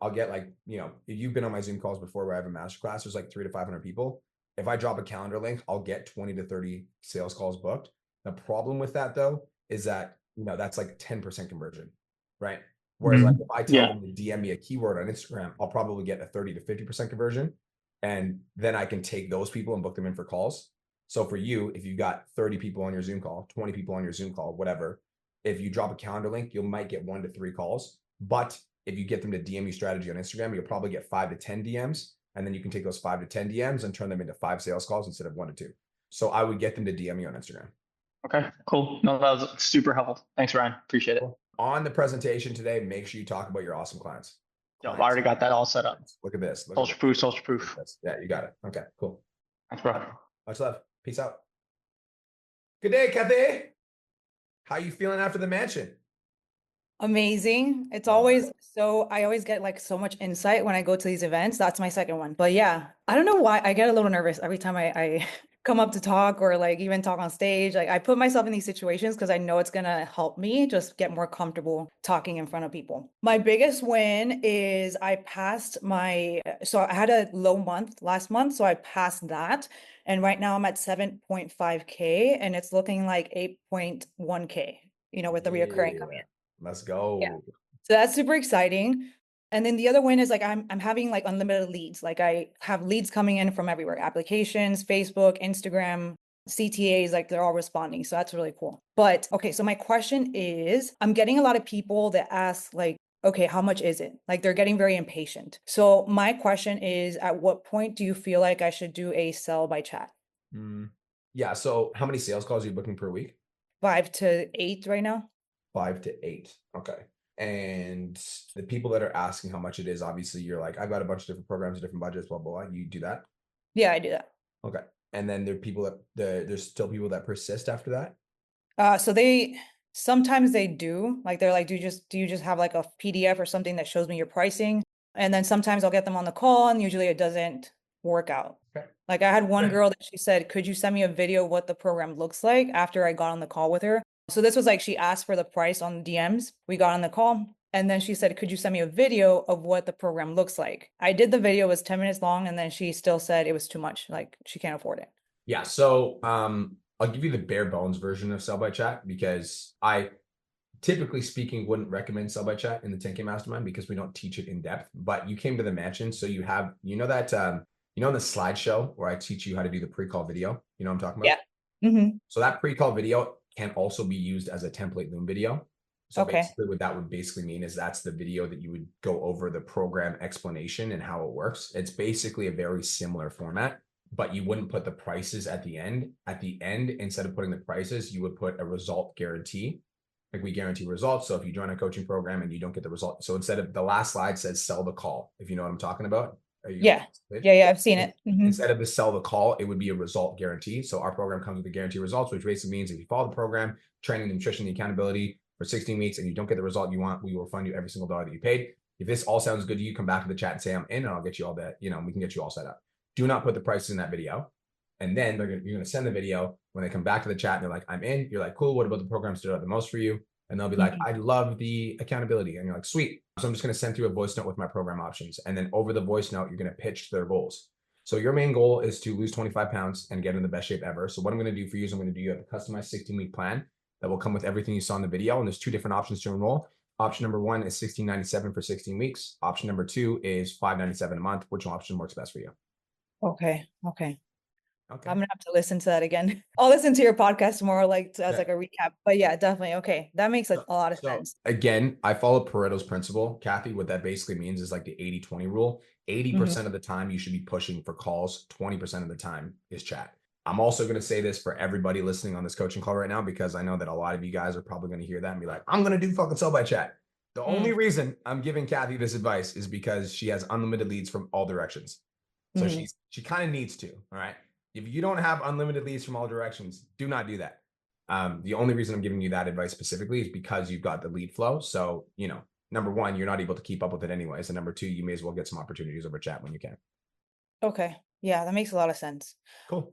I'll get like, if you've been on my Zoom calls before where I have a masterclass, there's like 300 to 500 people. If I drop a calendar link, I'll get 20 to 30 sales calls booked. The problem with that though, is that, that's like 10% conversion, right? Whereas like if I tell them to DM me a keyword on Instagram, I'll probably get a 30 to 50% conversion. And then I can take those people and book them in for calls. So for you, if you've got 30 people on your Zoom call, 20 people on your Zoom call, whatever, if you drop a calendar link, you might get 1 to 3 calls. But if you get them to DM you strategy on Instagram, you'll probably get 5 to 10 DMs. And then you can take those 5 to 10 DMs and turn them into 5 sales calls instead of 1 to 2. So I would get them to DM you on Instagram. Okay, cool. No, that was super helpful. Thanks, Ryan. Appreciate it. On the presentation today, make sure you talk about your awesome clients. Yo, I already got that all set up. Look at this. Social proof. Yeah, you got it. Okay, cool. Thanks, bro. Much love. Peace out. Good day, Kathy. How you feeling after the mansion? Amazing. It's always I always get like so much insight when I go to these events. That's my second one. But yeah, I don't know why I get a little nervous every time I come up to talk or like even talk on stage. Like I put myself in these situations because I know it's gonna help me just get more comfortable talking in front of people. My biggest win is I passed so I had a low month last month, so I passed that. And right now I'm at 7.5K and it's looking like 8.1K, with the reoccurring coming in. Let's go. Yeah. So that's super exciting. And then the other win is like I'm having like unlimited leads. Like I have leads coming in from everywhere, applications, Facebook, Instagram, CTAs, like they're all responding. So that's really cool. But okay, so my question is, I'm getting a lot of people that ask like, okay, how much is it? Like they're getting very impatient. So my question is, at what point do you feel like I should do a sell by chat? Yeah. So how many sales calls are you booking per week? 5 to 8 right now. 5 to 8. Okay. And the people that are asking how much it is, obviously you're like, I've got a bunch of different programs, different budgets, blah, blah, blah. You do that? Yeah, I do that. Okay. And then there are people that there's still people that persist after that? So they sometimes they do, like they're like, do you just have like a PDF or something that shows me your pricing? And then sometimes I'll get them on the call and usually it doesn't work out. Okay. Like I had one Good. girl that she said, could you send me a video of what the program looks like after I got on the call with her? So this was like she asked for the price on DMs. We got on the call and then she said, could you send me a video of what the program looks like? I did the video, it was 10 minutes long, and then she still said it was too much. Like she can't afford it. Yeah. So I'll give you the bare bones version of sell by chat because I typically speaking wouldn't recommend sell by chat in the 10K mastermind because we don't teach it in depth. But you came to the mansion, so you have that in the slideshow where I teach you how to do the pre-call video. You know what I'm talking about? Yeah. Mm-hmm. So that pre-call video can also be used as a template Loom video. So Okay. basically what that would basically mean is that's the video that you would go over the program explanation and how it works. It's basically a very similar format, but you wouldn't put the prices at the end. At the end, instead of putting the prices, you would put a result guarantee. Like we guarantee results. So if you join a coaching program and you don't get the result, so instead of the last slide says sell the call, if you know what I'm talking about. Yeah. Yeah, I've seen it. Mhm. Instead of the sell the call, it would be a result guarantee. So our program comes with a guarantee results, which basically means if you follow the program, training, the nutrition, the accountability for 16 weeks, and you don't get the result you want, we will fund you every single dollar that you paid. If this all sounds good to you, come back to the chat and say I'm in, and I'll get you all that. We can get you all set up. Do not put the prices in that video. And then you're going to send the video. When they come back to the chat and they're like, I'm in, you're like, cool. What about the program stood out the most for you? And they'll be like, I love the accountability. And you're like, sweet. So I'm just going to send through a voice note with my program options. And then over the voice note, you're going to pitch their goals. So your main goal is to lose 25 pounds and get in the best shape ever. So what I'm going to do for you is I'm going to do you a customized 16-week plan that will come with everything you saw in the video. And there's 2 different options to enroll. Option number 1 is $16.97 for 16 weeks. Option number 2 is $5.97 a month. Which option works best for you? Okay. Okay. I'm gonna have to listen to that again. I'll listen to your podcast more like as like a recap. But yeah, definitely. Okay. That makes a lot of sense. Again, I follow Pareto's principle. Kathy, what that basically means is like the 80-20 rule. 80% of the time you should be pushing for calls. 20% of the time is chat. I'm also going to say this for everybody listening on this coaching call right now, because I know that a lot of you guys are probably going to hear that and be like, I'm going to do fucking sell by chat. The only reason I'm giving Kathy this advice is because she has unlimited leads from all directions. So she kind of needs to, all right? If you don't have unlimited leads from all directions, do not do that. The only reason I'm giving you that advice specifically is because you've got the lead flow. So, number 1, you're not able to keep up with it anyways. And number 2, you may as well get some opportunities over chat when you can. Okay. Yeah, that makes a lot of sense. Cool.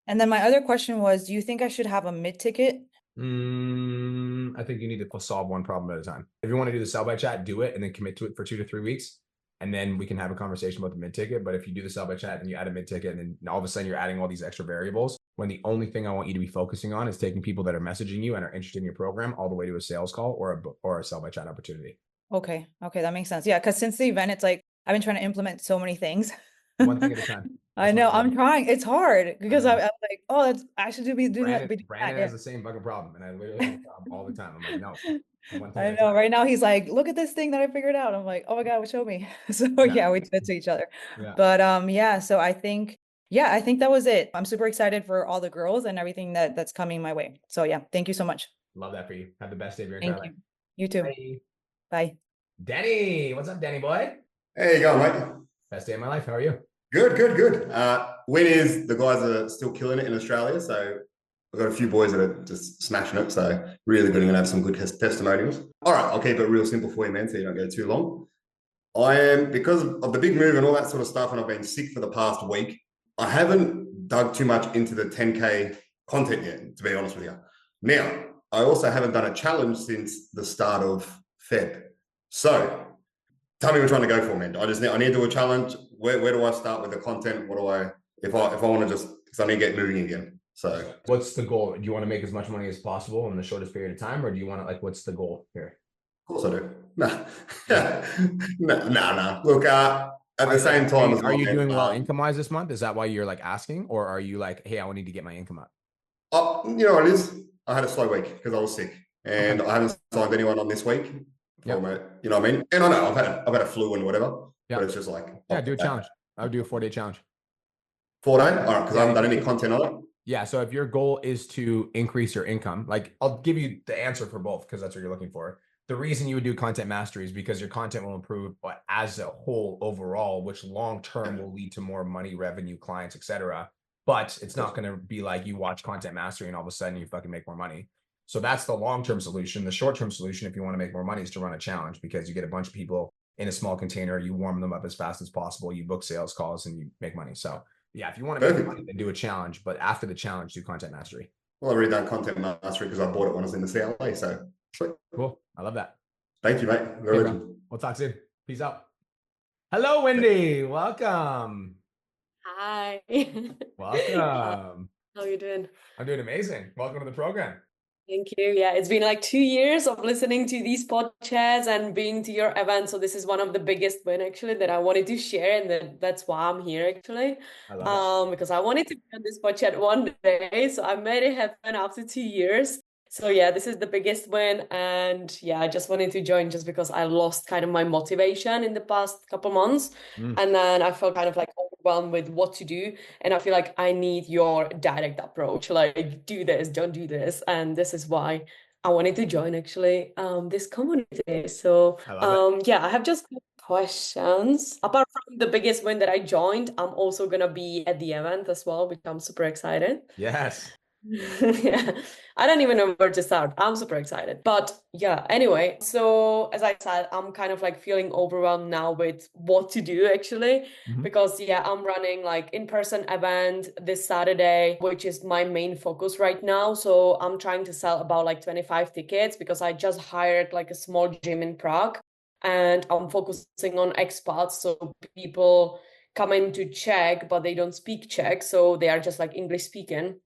And then my other question was, do you think I should have a mid-ticket? I think you need to solve one problem at a time. If you want to do the sell by chat, do it and then commit to it for 2 to 3 weeks. And then we can have a conversation about the mid-ticket. But if you do the sell by chat and you add a mid-ticket and then all of a sudden you're adding all these extra variables, when the only thing I want you to be focusing on is taking people that are messaging you and are interested in your program all the way to a sales call or a sell by chat opportunity. Okay. That makes sense. Yeah, because since the event, it's like I've been trying to implement so many things. One thing at a time. I know. I'm trying. It's I because I'm like, oh, that's I should be doing that. Brandon has the same fucking problem, and I literally have a problem all the time. I'm like, no. I know. Right now, he's like, look at this thing that I figured out. I'm like, oh my God, show me. So yeah, we do it to each other. Yeah. But yeah. So I think that was it. I'm super excited for all the girls and everything that's coming my way. So yeah, thank you so much. Love that for you. Have the best day of your entire Thank you. life. You too. Bye. Bye. Danny, what's up, Danny boy? Hey, you going, mate? Best day of my life. How are you? Good. Win is the guys are still killing it in Australia. So I've got a few boys that are just smashing it. So really good. I'm going to have some good testimonials. All right, I'll keep it real simple for you, man, so you don't go too long. I am, because of the big move and all that sort of stuff, and I've been sick for the past week, I haven't dug too much into the 10K content yet, to be honest with you. Now, I also haven't done a challenge since the start of Feb. So tell me which one to go for, man. I need to do a challenge. Where do I start with the content? What do if I want to just, because I need to get moving again. So what's the goal? Do you want to make as much money as possible in the shortest period of time? Or do you want to what's the goal here? course I do. No, no. Look, at the same time as are you well, doing well income wise this month? Is that why you're like asking, or are you like, hey, I need to get my income up? you know what it is? I had a slow week because I was sick, and I haven't signed anyone on this week. You know what I mean? And I know I've had a flu and whatever, but it's just like do a challenge. I would do a 4-day challenge. 4 day, all right? Because I haven't done any content on it. Yeah. So if your goal is to increase your income, like I'll give you the answer for both because that's what you're looking for. The reason you would do content mastery is because your content will improve as a whole overall, which long term will lead to more money, revenue, clients, etc. But it's not going to be like you watch content mastery and all of a sudden you fucking make more money. So that's the long-term solution. The short-term solution, if you want to make more money, is to run a challenge because you get a bunch of people in a small container, you warm them up as fast as possible, you book sales calls, and you make money. So yeah, if you want to make money, then do a challenge. But after the challenge, do content mastery. Well, I've already done content mastery because I bought it when I was in the CLA. So cool. I love that. Thank you, mate. Okay, we'll talk soon. Peace out. Hello, Wendy. Welcome. Hi. Welcome. How are you doing? I'm doing amazing. Welcome to the program. Thank you. Yeah, it's been like 2 years of listening to these podcasts and being to your event. So this is one of the biggest win actually that I wanted to share, and that's why I'm here actually. I love it. Because I wanted to be on this podcast one day. So I made it happen after 2 years. So yeah, this is the biggest win. And yeah, I just wanted to join just because I lost kind of my motivation in the past couple months. And then I felt kind of like overwhelmed with what to do. And I feel like I need your direct approach, like do this, don't do this. And this is why I wanted to join actually this community. So yeah, I have just questions. Apart from the biggest win that I joined, I'm also gonna be at the event as well, which I'm super excited. Yes. Yeah, I don't even know where to start. I'm super excited. But yeah, anyway, so as I said, I'm kind of like feeling overwhelmed now with what to do actually, because yeah, I'm running like in-person event this Saturday, which is my main focus right now. So I'm trying to sell about like 25 tickets because I just hired like a small gym in Prague and I'm focusing on expats. So people come in to Czech, but they don't speak Czech. So they are just like English speaking.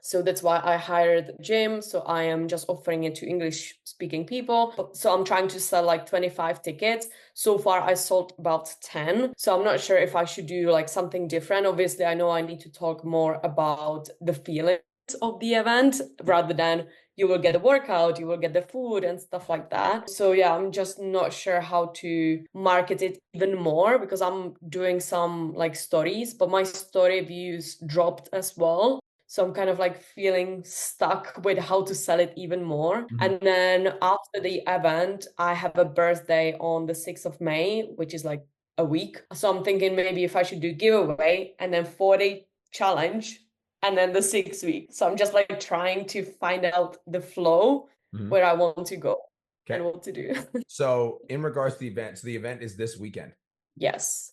So that's why I hired a gym. So I am just offering it to English speaking people. So I'm trying to sell like 25 tickets. So far I sold about 10. So I'm not sure if I should do like something different. Obviously, I know I need to talk more about the feelings of the event rather than you will get a workout, you will get the food and stuff like that. So yeah, I'm just not sure how to market it even more because I'm doing some like stories, but my story views dropped as well. So I'm kind of like feeling stuck with how to sell it even more. And then after the event, I have a birthday on the 6th of May, which is like a week. So I'm thinking maybe if I should do giveaway and then 4-day challenge and then the 6 week. So I'm just like trying to find out the flow where I want to go and what to do. So in regards to the event, so the event is this weekend. Yes.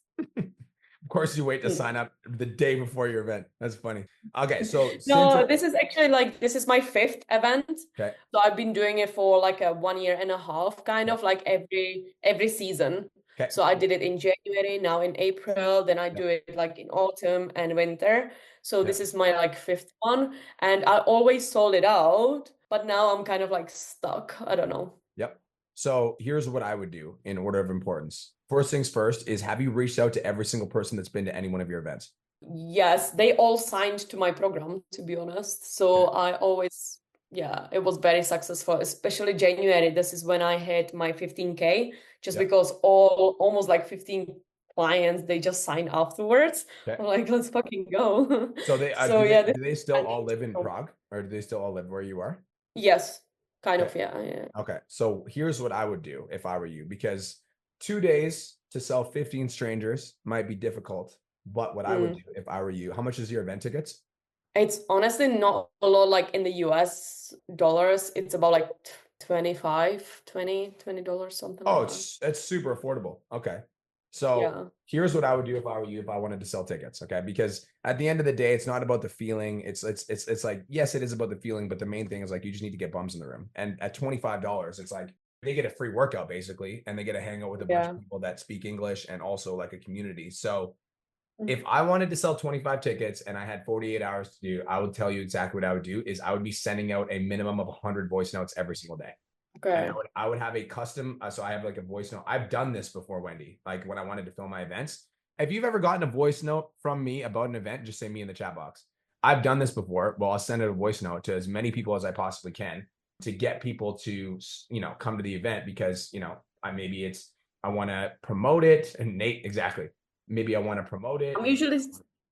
Of course, you wait to sign up the day before your event. That's funny. Okay, so no, this is actually like this is my 5th event. Okay. So I've been doing it for like a 1.5 years, kind of like every season. Okay. So I did it in January, now in April, then I do it like in autumn and winter. So this is my like 5th one, and I always sold it out, but now I'm kind of like stuck. I don't know. Yep. So here's what I would do in order of importance. First things first is, have you reached out to every single person that's been to any one of your events? Yes, they all signed to my program, to be honest. So I always, yeah, it was very successful, especially January. This is when I hit my 15K, just because almost like 15 clients, they just signed afterwards. I'm like, let's fucking go. So they, do they still all live in Prague, or do they still all live where you are? Yes, kind of, yeah. Okay, so here's what I would do if I were you, because 2 days to sell 15 strangers might be difficult, but what I would do if I were you, how much is your event tickets? It's honestly not a lot, like in the US dollars, it's about like $20, something like that. It's super affordable. Okay. So here's what I would do if I were you, if I wanted to sell tickets. Okay. Because at the end of the day, it's not about the feeling. It's like, yes, it is about the feeling, but the main thing is like, you just need to get bums in the room. And at $25, it's like, they get a free workout basically, and they get to hang out with a bunch of people that speak English and also like a community. So if I wanted to sell 25 tickets and I had 48 hours to do, I would tell you exactly what I would do is I would be sending out a minimum of 100 voice notes every single day. Okay. I would have a custom, so I have like a voice note. I've done this before, Wendy, like when I wanted to film my events. If you've ever gotten a voice note from me about an event, just say me in the chat box. I've done this before. Well, I'll send out a voice note to as many people as I possibly can to get people to, come to the event because, I want to promote it. And Nate, exactly. Maybe I want to promote it. I'm usually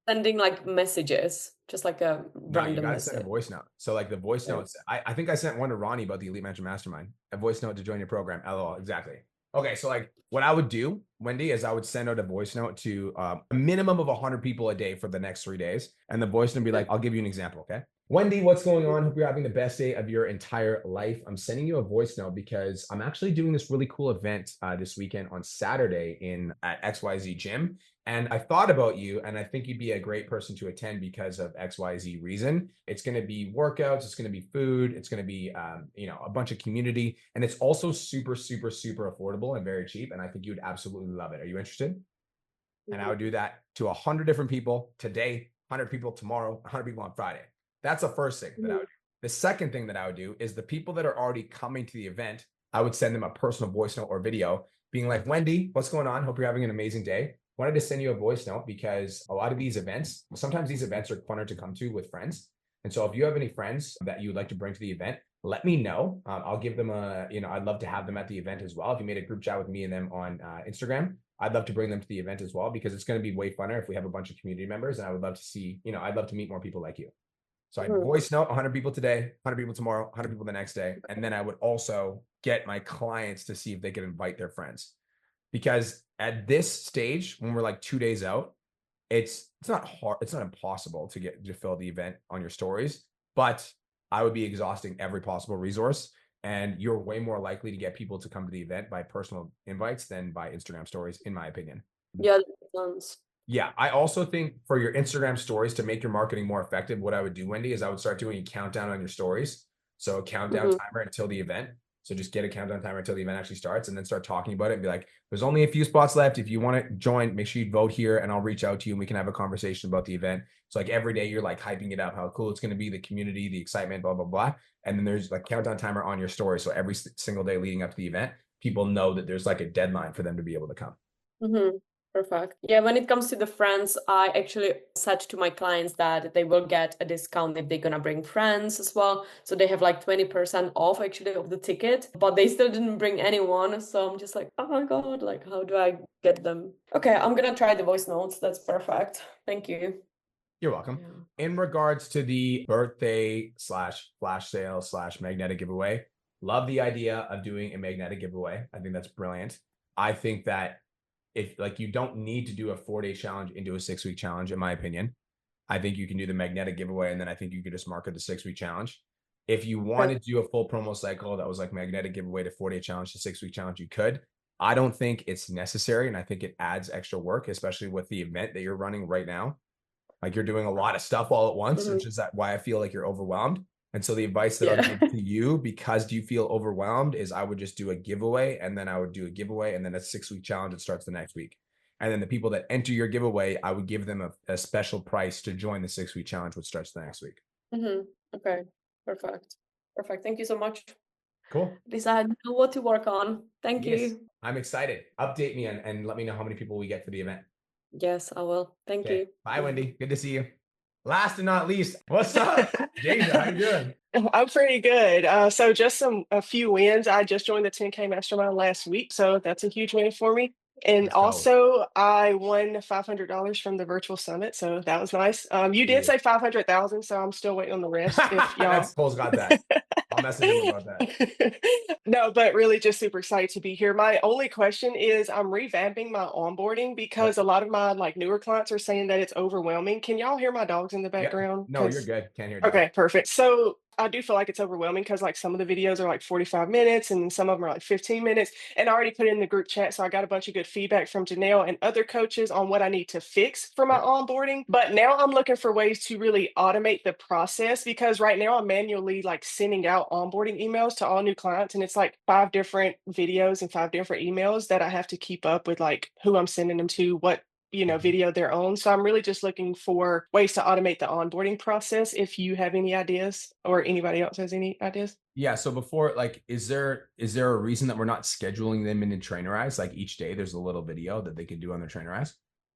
sending like messages, just like a No, you random gotta message. send a voice note. So like the voice Yeah. notes, I think I sent one to Ronnie about the Elite Mentor Mastermind, a voice note to join your program. LOL, exactly. Okay, so like what I would do, Wendy, is I would send out a voice note to a minimum of 100 people a day for the next 3 days. And the voice note would be like, I'll give you an example, okay? Wendy, what's going on? Hope you're having the best day of your entire life. I'm sending you a voice note because I'm actually doing this really cool event this weekend on Saturday at XYZ Gym. And I thought about you, and I think you'd be a great person to attend because of XYZ reason. It's going to be workouts, it's going to be food, it's going to be, a bunch of community, and it's also super, super, super affordable and very cheap. And I think you would absolutely love it. Are you interested? And I would do that to 100 different people today, 100 people tomorrow, 100 people on Friday. That's the first thing that I would do. The second thing that I would do is the people that are already coming to the event, I would send them a personal voice note or video being like, Wendy, what's going on? Hope you're having an amazing day. Wanted to send you a voice note because a lot of these events, sometimes these events are funner to come to with friends. And so if you have any friends that you would like to bring to the event, let me know. I'll give them I'd love to have them at the event as well. If you made a group chat with me and them on Instagram, I'd love to bring them to the event as well because it's going to be way funner if we have a bunch of community members. And I would love to see, I'd love to meet more people like you. So I voice note 100 people today, 100 people tomorrow, 100 people the next day. And then I would also get my clients to see if they could invite their friends. Because at this stage, when we're like 2 days out, it's not hard, it's not impossible to fill the event on your stories, but I would be exhausting every possible resource. And you're way more likely to get people to come to the event by personal invites than by Instagram stories, in my opinion. Yeah, that makes sense. Yeah, I also think for your Instagram stories to make your marketing more effective, what I would do, Wendy, is I would start doing a countdown on your stories. So a countdown timer until the event. So just get a countdown timer until the event actually starts and then start talking about it and be like, there's only a few spots left. If you want to join, make sure you vote here and I'll reach out to you and we can have a conversation about the event. So like every day you're like hyping it up, how cool it's going to be, the community, the excitement, blah, blah, blah. And then there's like countdown timer on your story. So every single day leading up to the event, people know that there's like a deadline for them to be able to come. Perfect. Yeah, when it comes to the friends, I actually said to my clients that they will get a discount if they're gonna bring friends as well. So they have like 20% off actually of the ticket, but they still didn't bring anyone. So I'm just like, oh my God, like how do I get them? Okay, I'm gonna try the voice notes. That's perfect. Thank you. You're welcome. In regards to the birthday / flash sale / magnetic giveaway, love the idea of doing a magnetic giveaway. I think that's brilliant. I think that if like you don't need to do a 4-day challenge into a 6-week challenge, in my opinion. I think you can do the magnetic giveaway, and then I think you could just market the 6-week challenge. If you wanted to do a full promo cycle that was like magnetic giveaway to 4-day challenge to 6-week challenge, you could. I don't think it's necessary, and I think it adds extra work, especially with the event that you're running right now. Like you're doing a lot of stuff all at once, which is why I feel like you're overwhelmed. And so the advice that I'll give to you, because you feel overwhelmed, is I would just do a giveaway, and then I would do a giveaway, and then a 6-week challenge that starts the next week. And then the people that enter your giveaway, I would give them a special price to join the 6-week challenge, which starts the next week. Okay, perfect. Thank you so much. Cool. At least I know what to work on. Thank you. I'm excited. Update me and let me know how many people we get for the event. Yes, I will. Thank you. Bye, Wendy. Good to see you. Last and not least, what's up? Jasia, how you doing? I'm pretty good. So just a few wins. I just joined the 10K Mastermind last week, so that's a huge win for me. And also, I won $500 from the virtual summit, so that was nice. You did say 500,000, so I'm still waiting on the rest. If y'all, Paul's got that. I'll message him about that. No, but really just super excited to be here. My only question is I'm revamping my onboarding because a lot of my like newer clients are saying that it's overwhelming. Can y'all hear my dogs in the background? No, you're good. Can't hear. Okay, perfect. So I do feel like it's overwhelming because like some of the videos are like 45 minutes and some of them are like 15 minutes. And I already put it in the group chat. So I got a bunch of good feedback from Janelle and other coaches on what I need to fix for my onboarding. But now I'm looking for ways to really automate the process because right now I'm manually like sending out onboarding emails to all new clients. And it's like 5 different videos and 5 different emails that I have to keep up with, like who I'm sending them to, what video their own. So I'm really just looking for ways to automate the onboarding process. If you have any ideas or anybody else has any ideas. Yeah. So before, like, is there a reason that we're not scheduling them into Trainerize? Like each day there's a little video that they could do on their Trainerize?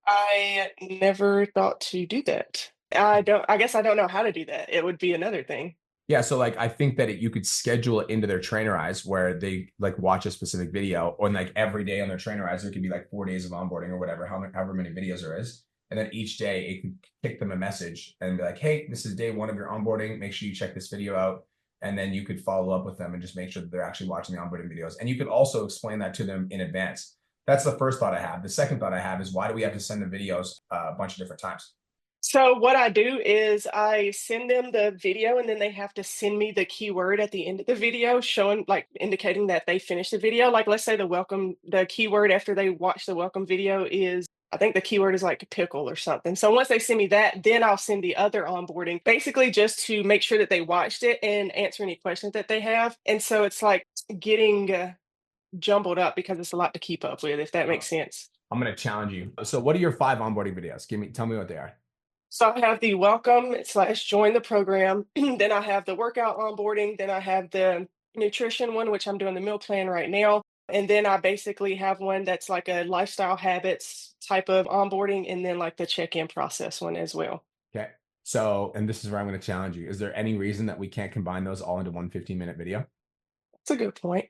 I never thought to do that. I guess I don't know how to do that. It would be another thing. Yeah, so like I think that you could schedule it into their Trainerize where they like watch a specific video, or like every day on their Trainerize there could be like 4 days of onboarding or whatever, however many videos there is, and then each day it could kick them a message and be like, "Hey, this is day 1 of your onboarding. Make sure you check this video out," and then you could follow up with them and just make sure that they're actually watching the onboarding videos. And you could also explain that to them in advance. That's the first thought I have. The second thought I have is, why do we have to send the videos a bunch of different times? So what I do is I send them the video, and then they have to send me the keyword at the end of the video showing, like, indicating that they finished the video. Like, let's say the keyword after they watch the welcome video is, I think the keyword is like pickle or something. So once they send me that, then I'll send the other onboarding, basically just to make sure that they watched it and answer any questions that they have. And so it's like getting jumbled up because it's a lot to keep up with, if that makes sense. I'm going to challenge you. So what are your 5 onboarding videos? Tell me what they are. So I have the welcome / join the program. Then I have the workout onboarding. Then I have the nutrition one, which I'm doing the meal plan right now. And then I basically have one that's like a lifestyle habits type of onboarding, and then like the check-in process one as well. Okay. So, and this is where I'm going to challenge you. Is there any reason that we can't combine those all into one 15-minute video? That's a good point.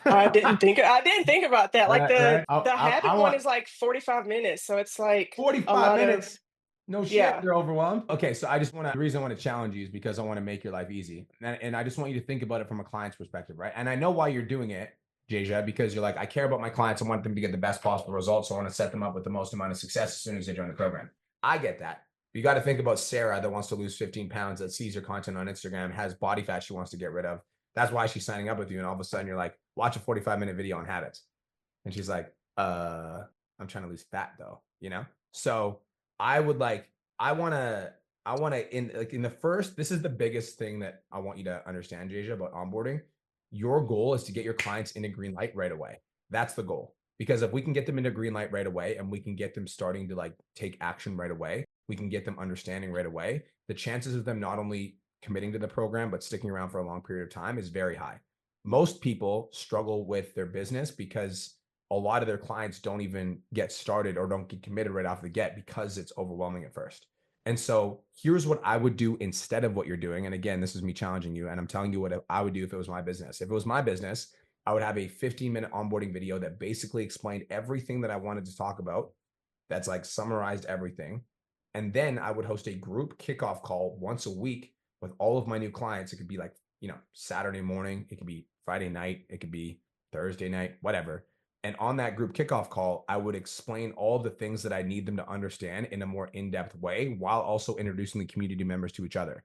I didn't think about that. Like the habit one is like 45 minutes. So it's like 45 minutes. No shit, Yeah. you're overwhelmed. Okay, so the reason I want to challenge you is because I want to make your life easy. And I just want you to think about it from a client's perspective, right? And I know why you're doing it, Jasia, because you're like, I care about my clients. I want them to get the best possible results. So I want to set them up with the most amount of success as soon as they join the program. I get that. You got to think about Sarah that wants to lose 15 pounds, that sees your content on Instagram, has body fat she wants to get rid of. That's why she's signing up with you. And all of a sudden you're like, watch a 45-minute video on habits. And she's like, I'm trying to lose fat though, So I want to in the first, this is the biggest thing that I want you to understand, Jasia, about onboarding. Your goal is to get your clients into green light right away. That's the goal. Because if we can get them into green light right away, and we can get them starting to like take action right away, we can get them understanding right away, the chances of them not only committing to the program, but sticking around for a long period of time is very high. Most people struggle with their business because a lot of their clients don't even get started or don't get committed right off the get because it's overwhelming at first. And so here's what I would do instead of what you're doing. And again, this is me challenging you, and I'm telling you what I would do if it was my business. If it was my business, I would have a 15-minute onboarding video that basically explained everything that I wanted to talk about. That's like summarized everything. And then I would host a group kickoff call once a week with all of my new clients. It could be like, Saturday morning, it could be Friday night, it could be Thursday night, whatever. And on that group kickoff call, I would explain all the things that I need them to understand in a more in-depth way, while also introducing the community members to each other.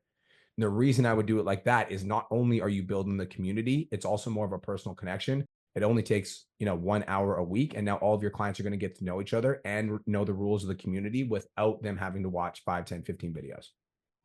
And the reason I would do it like that is not only are you building the community, it's also more of a personal connection. It only takes, 1 hour a week. And now all of your clients are going to get to know each other and know the rules of the community without them having to watch 5, 10, 15 videos.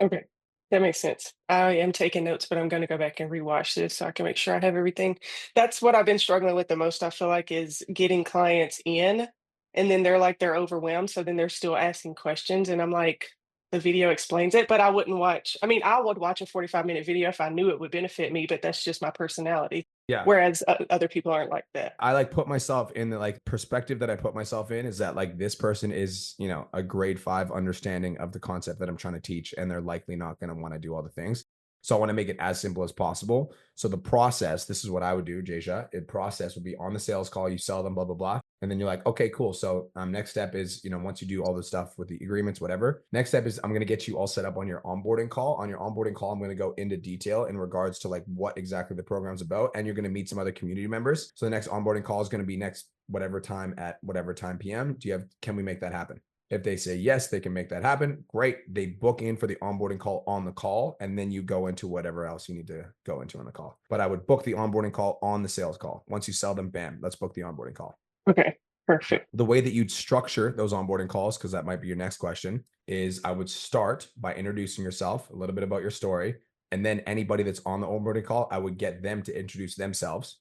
Okay. That makes sense. I am taking notes, but I'm going to go back and rewatch this so I can make sure I have everything. That's what I've been struggling with the most, I feel like, is getting clients in, and then they're overwhelmed. So then they're still asking questions. And I'm like, the video explains it, but I would watch a 45-minute video if I knew it would benefit me, but that's just my personality. Yeah. Whereas other people aren't like that. I put myself in the perspective that I put myself in is that this person is, a grade 5 understanding of the concept that I'm trying to teach, and they're likely not going to want to do all the things. So I want to make it as simple as possible. So the process, this is what I would do, Jasia. The process would be on the sales call, you sell them, blah, blah, blah. And then you're like, okay, cool. So next step is, once you do all the stuff with the agreements, whatever, next step is I'm going to get you all set up on your onboarding call. On your onboarding call, I'm going to go into detail in regards to what exactly the program's about. And you're going to meet some other community members. So the next onboarding call is going to be next whatever time at whatever time PM. Can we make that happen? If they say yes, they can make that happen. Great. They book in for the onboarding call on the call, and then you go into whatever else you need to go into on the call. But I would book the onboarding call on the sales call. Once you sell them, bam, let's book the onboarding call. Okay, perfect. The way that you'd structure those onboarding calls, because that might be your next question, is I would start by introducing yourself, a little bit about your story, and then anybody that's on the onboarding call, I would get them to introduce themselves.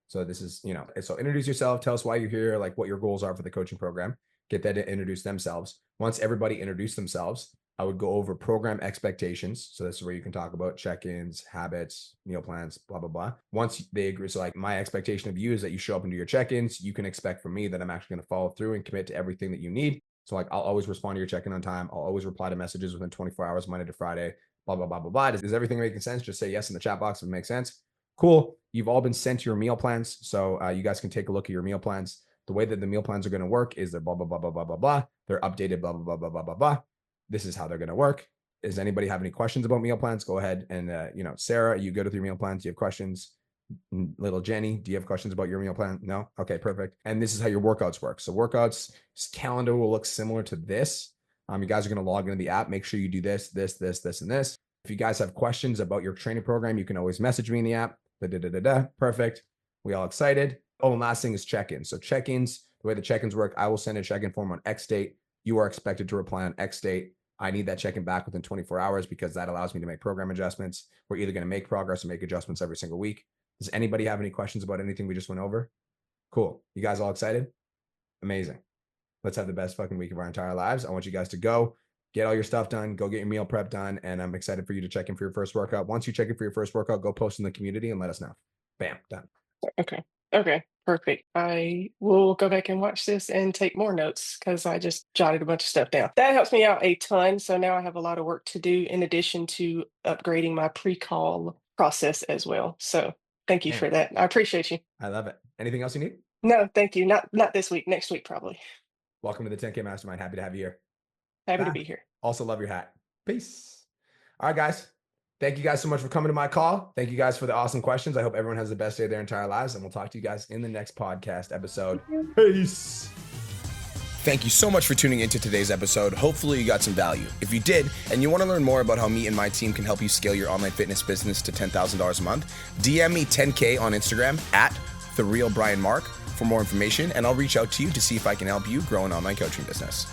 So this is, so introduce yourself, tell us why you're here, what your goals are for the coaching program. get them to introduce themselves. Once everybody introduced themselves, I would go over program expectations. So this is where you can talk about check-ins, habits, meal plans, blah, blah, blah. Once they agree, so like my expectation of you is that you show up and do your check-ins. You can expect from me that I'm actually going to follow through and commit to everything that you need. So like, I'll always respond to your check-in on time. I'll always reply to messages within 24 hours, Monday to Friday, blah, blah, blah, blah, blah. Is everything making sense? Just say yes in the chat box if it makes sense. Cool. You've all been sent your meal plans. So you guys can take a look at your meal plans. The way that the meal plans are going to work is they're blah, blah, blah, blah, blah, blah, blah. They're updated, blah, blah, blah, blah, blah, blah, blah. This is how they're going to work. Does anybody have any questions about meal plans? Go ahead and, Sarah, you go to your meal plans. Do you have questions? Little Jenny, do you have questions about your meal plan? No? Okay, perfect. And this is how your workouts work. So workouts calendar will look similar to this. You guys are going to log into the app. Make sure you do this, this, this, this, and this. If you guys have questions about your training program, you can always message me in the app. Perfect. We all excited? Oh, and last thing is check-ins. So check-ins, the way the check-ins work, I will send a check-in form on X date. You are expected to reply on X date. I need that check-in back within 24 hours because that allows me to make program adjustments. We're either going to make progress or make adjustments every single week. Does anybody have any questions about anything we just went over? Cool. You guys all excited? Amazing. Let's have the best fucking week of our entire lives. I want you guys to go get all your stuff done, go get your meal prep done, and I'm excited for you to check in for your first workout. Once you check in for your first workout, go post in the community and let us know. Bam, done. Okay, perfect. I will go back and watch this and take more notes because I just jotted a bunch of stuff down. That helps me out a ton. So now I have a lot of work to do in addition to upgrading my pre-call process as well. So thank you for that. I appreciate you. I love it. Anything else you need? No, thank you. Not this week. Next week, probably. Welcome to the 10K Mastermind. Happy to have you here. Happy to be here. Also love your hat. Peace. All right, guys. Thank you guys so much for coming to my call. Thank you guys for the awesome questions. I hope everyone has the best day of their entire lives, and we'll talk to you guys in the next podcast episode. Peace. Thank you so much for tuning into today's episode. Hopefully you got some value. If you did, and you want to learn more about how me and my team can help you scale your online fitness business to $10,000 a month, DM me 10K on Instagram at TheRealBrianMark for more information, and I'll reach out to you to see if I can help you grow an online coaching business.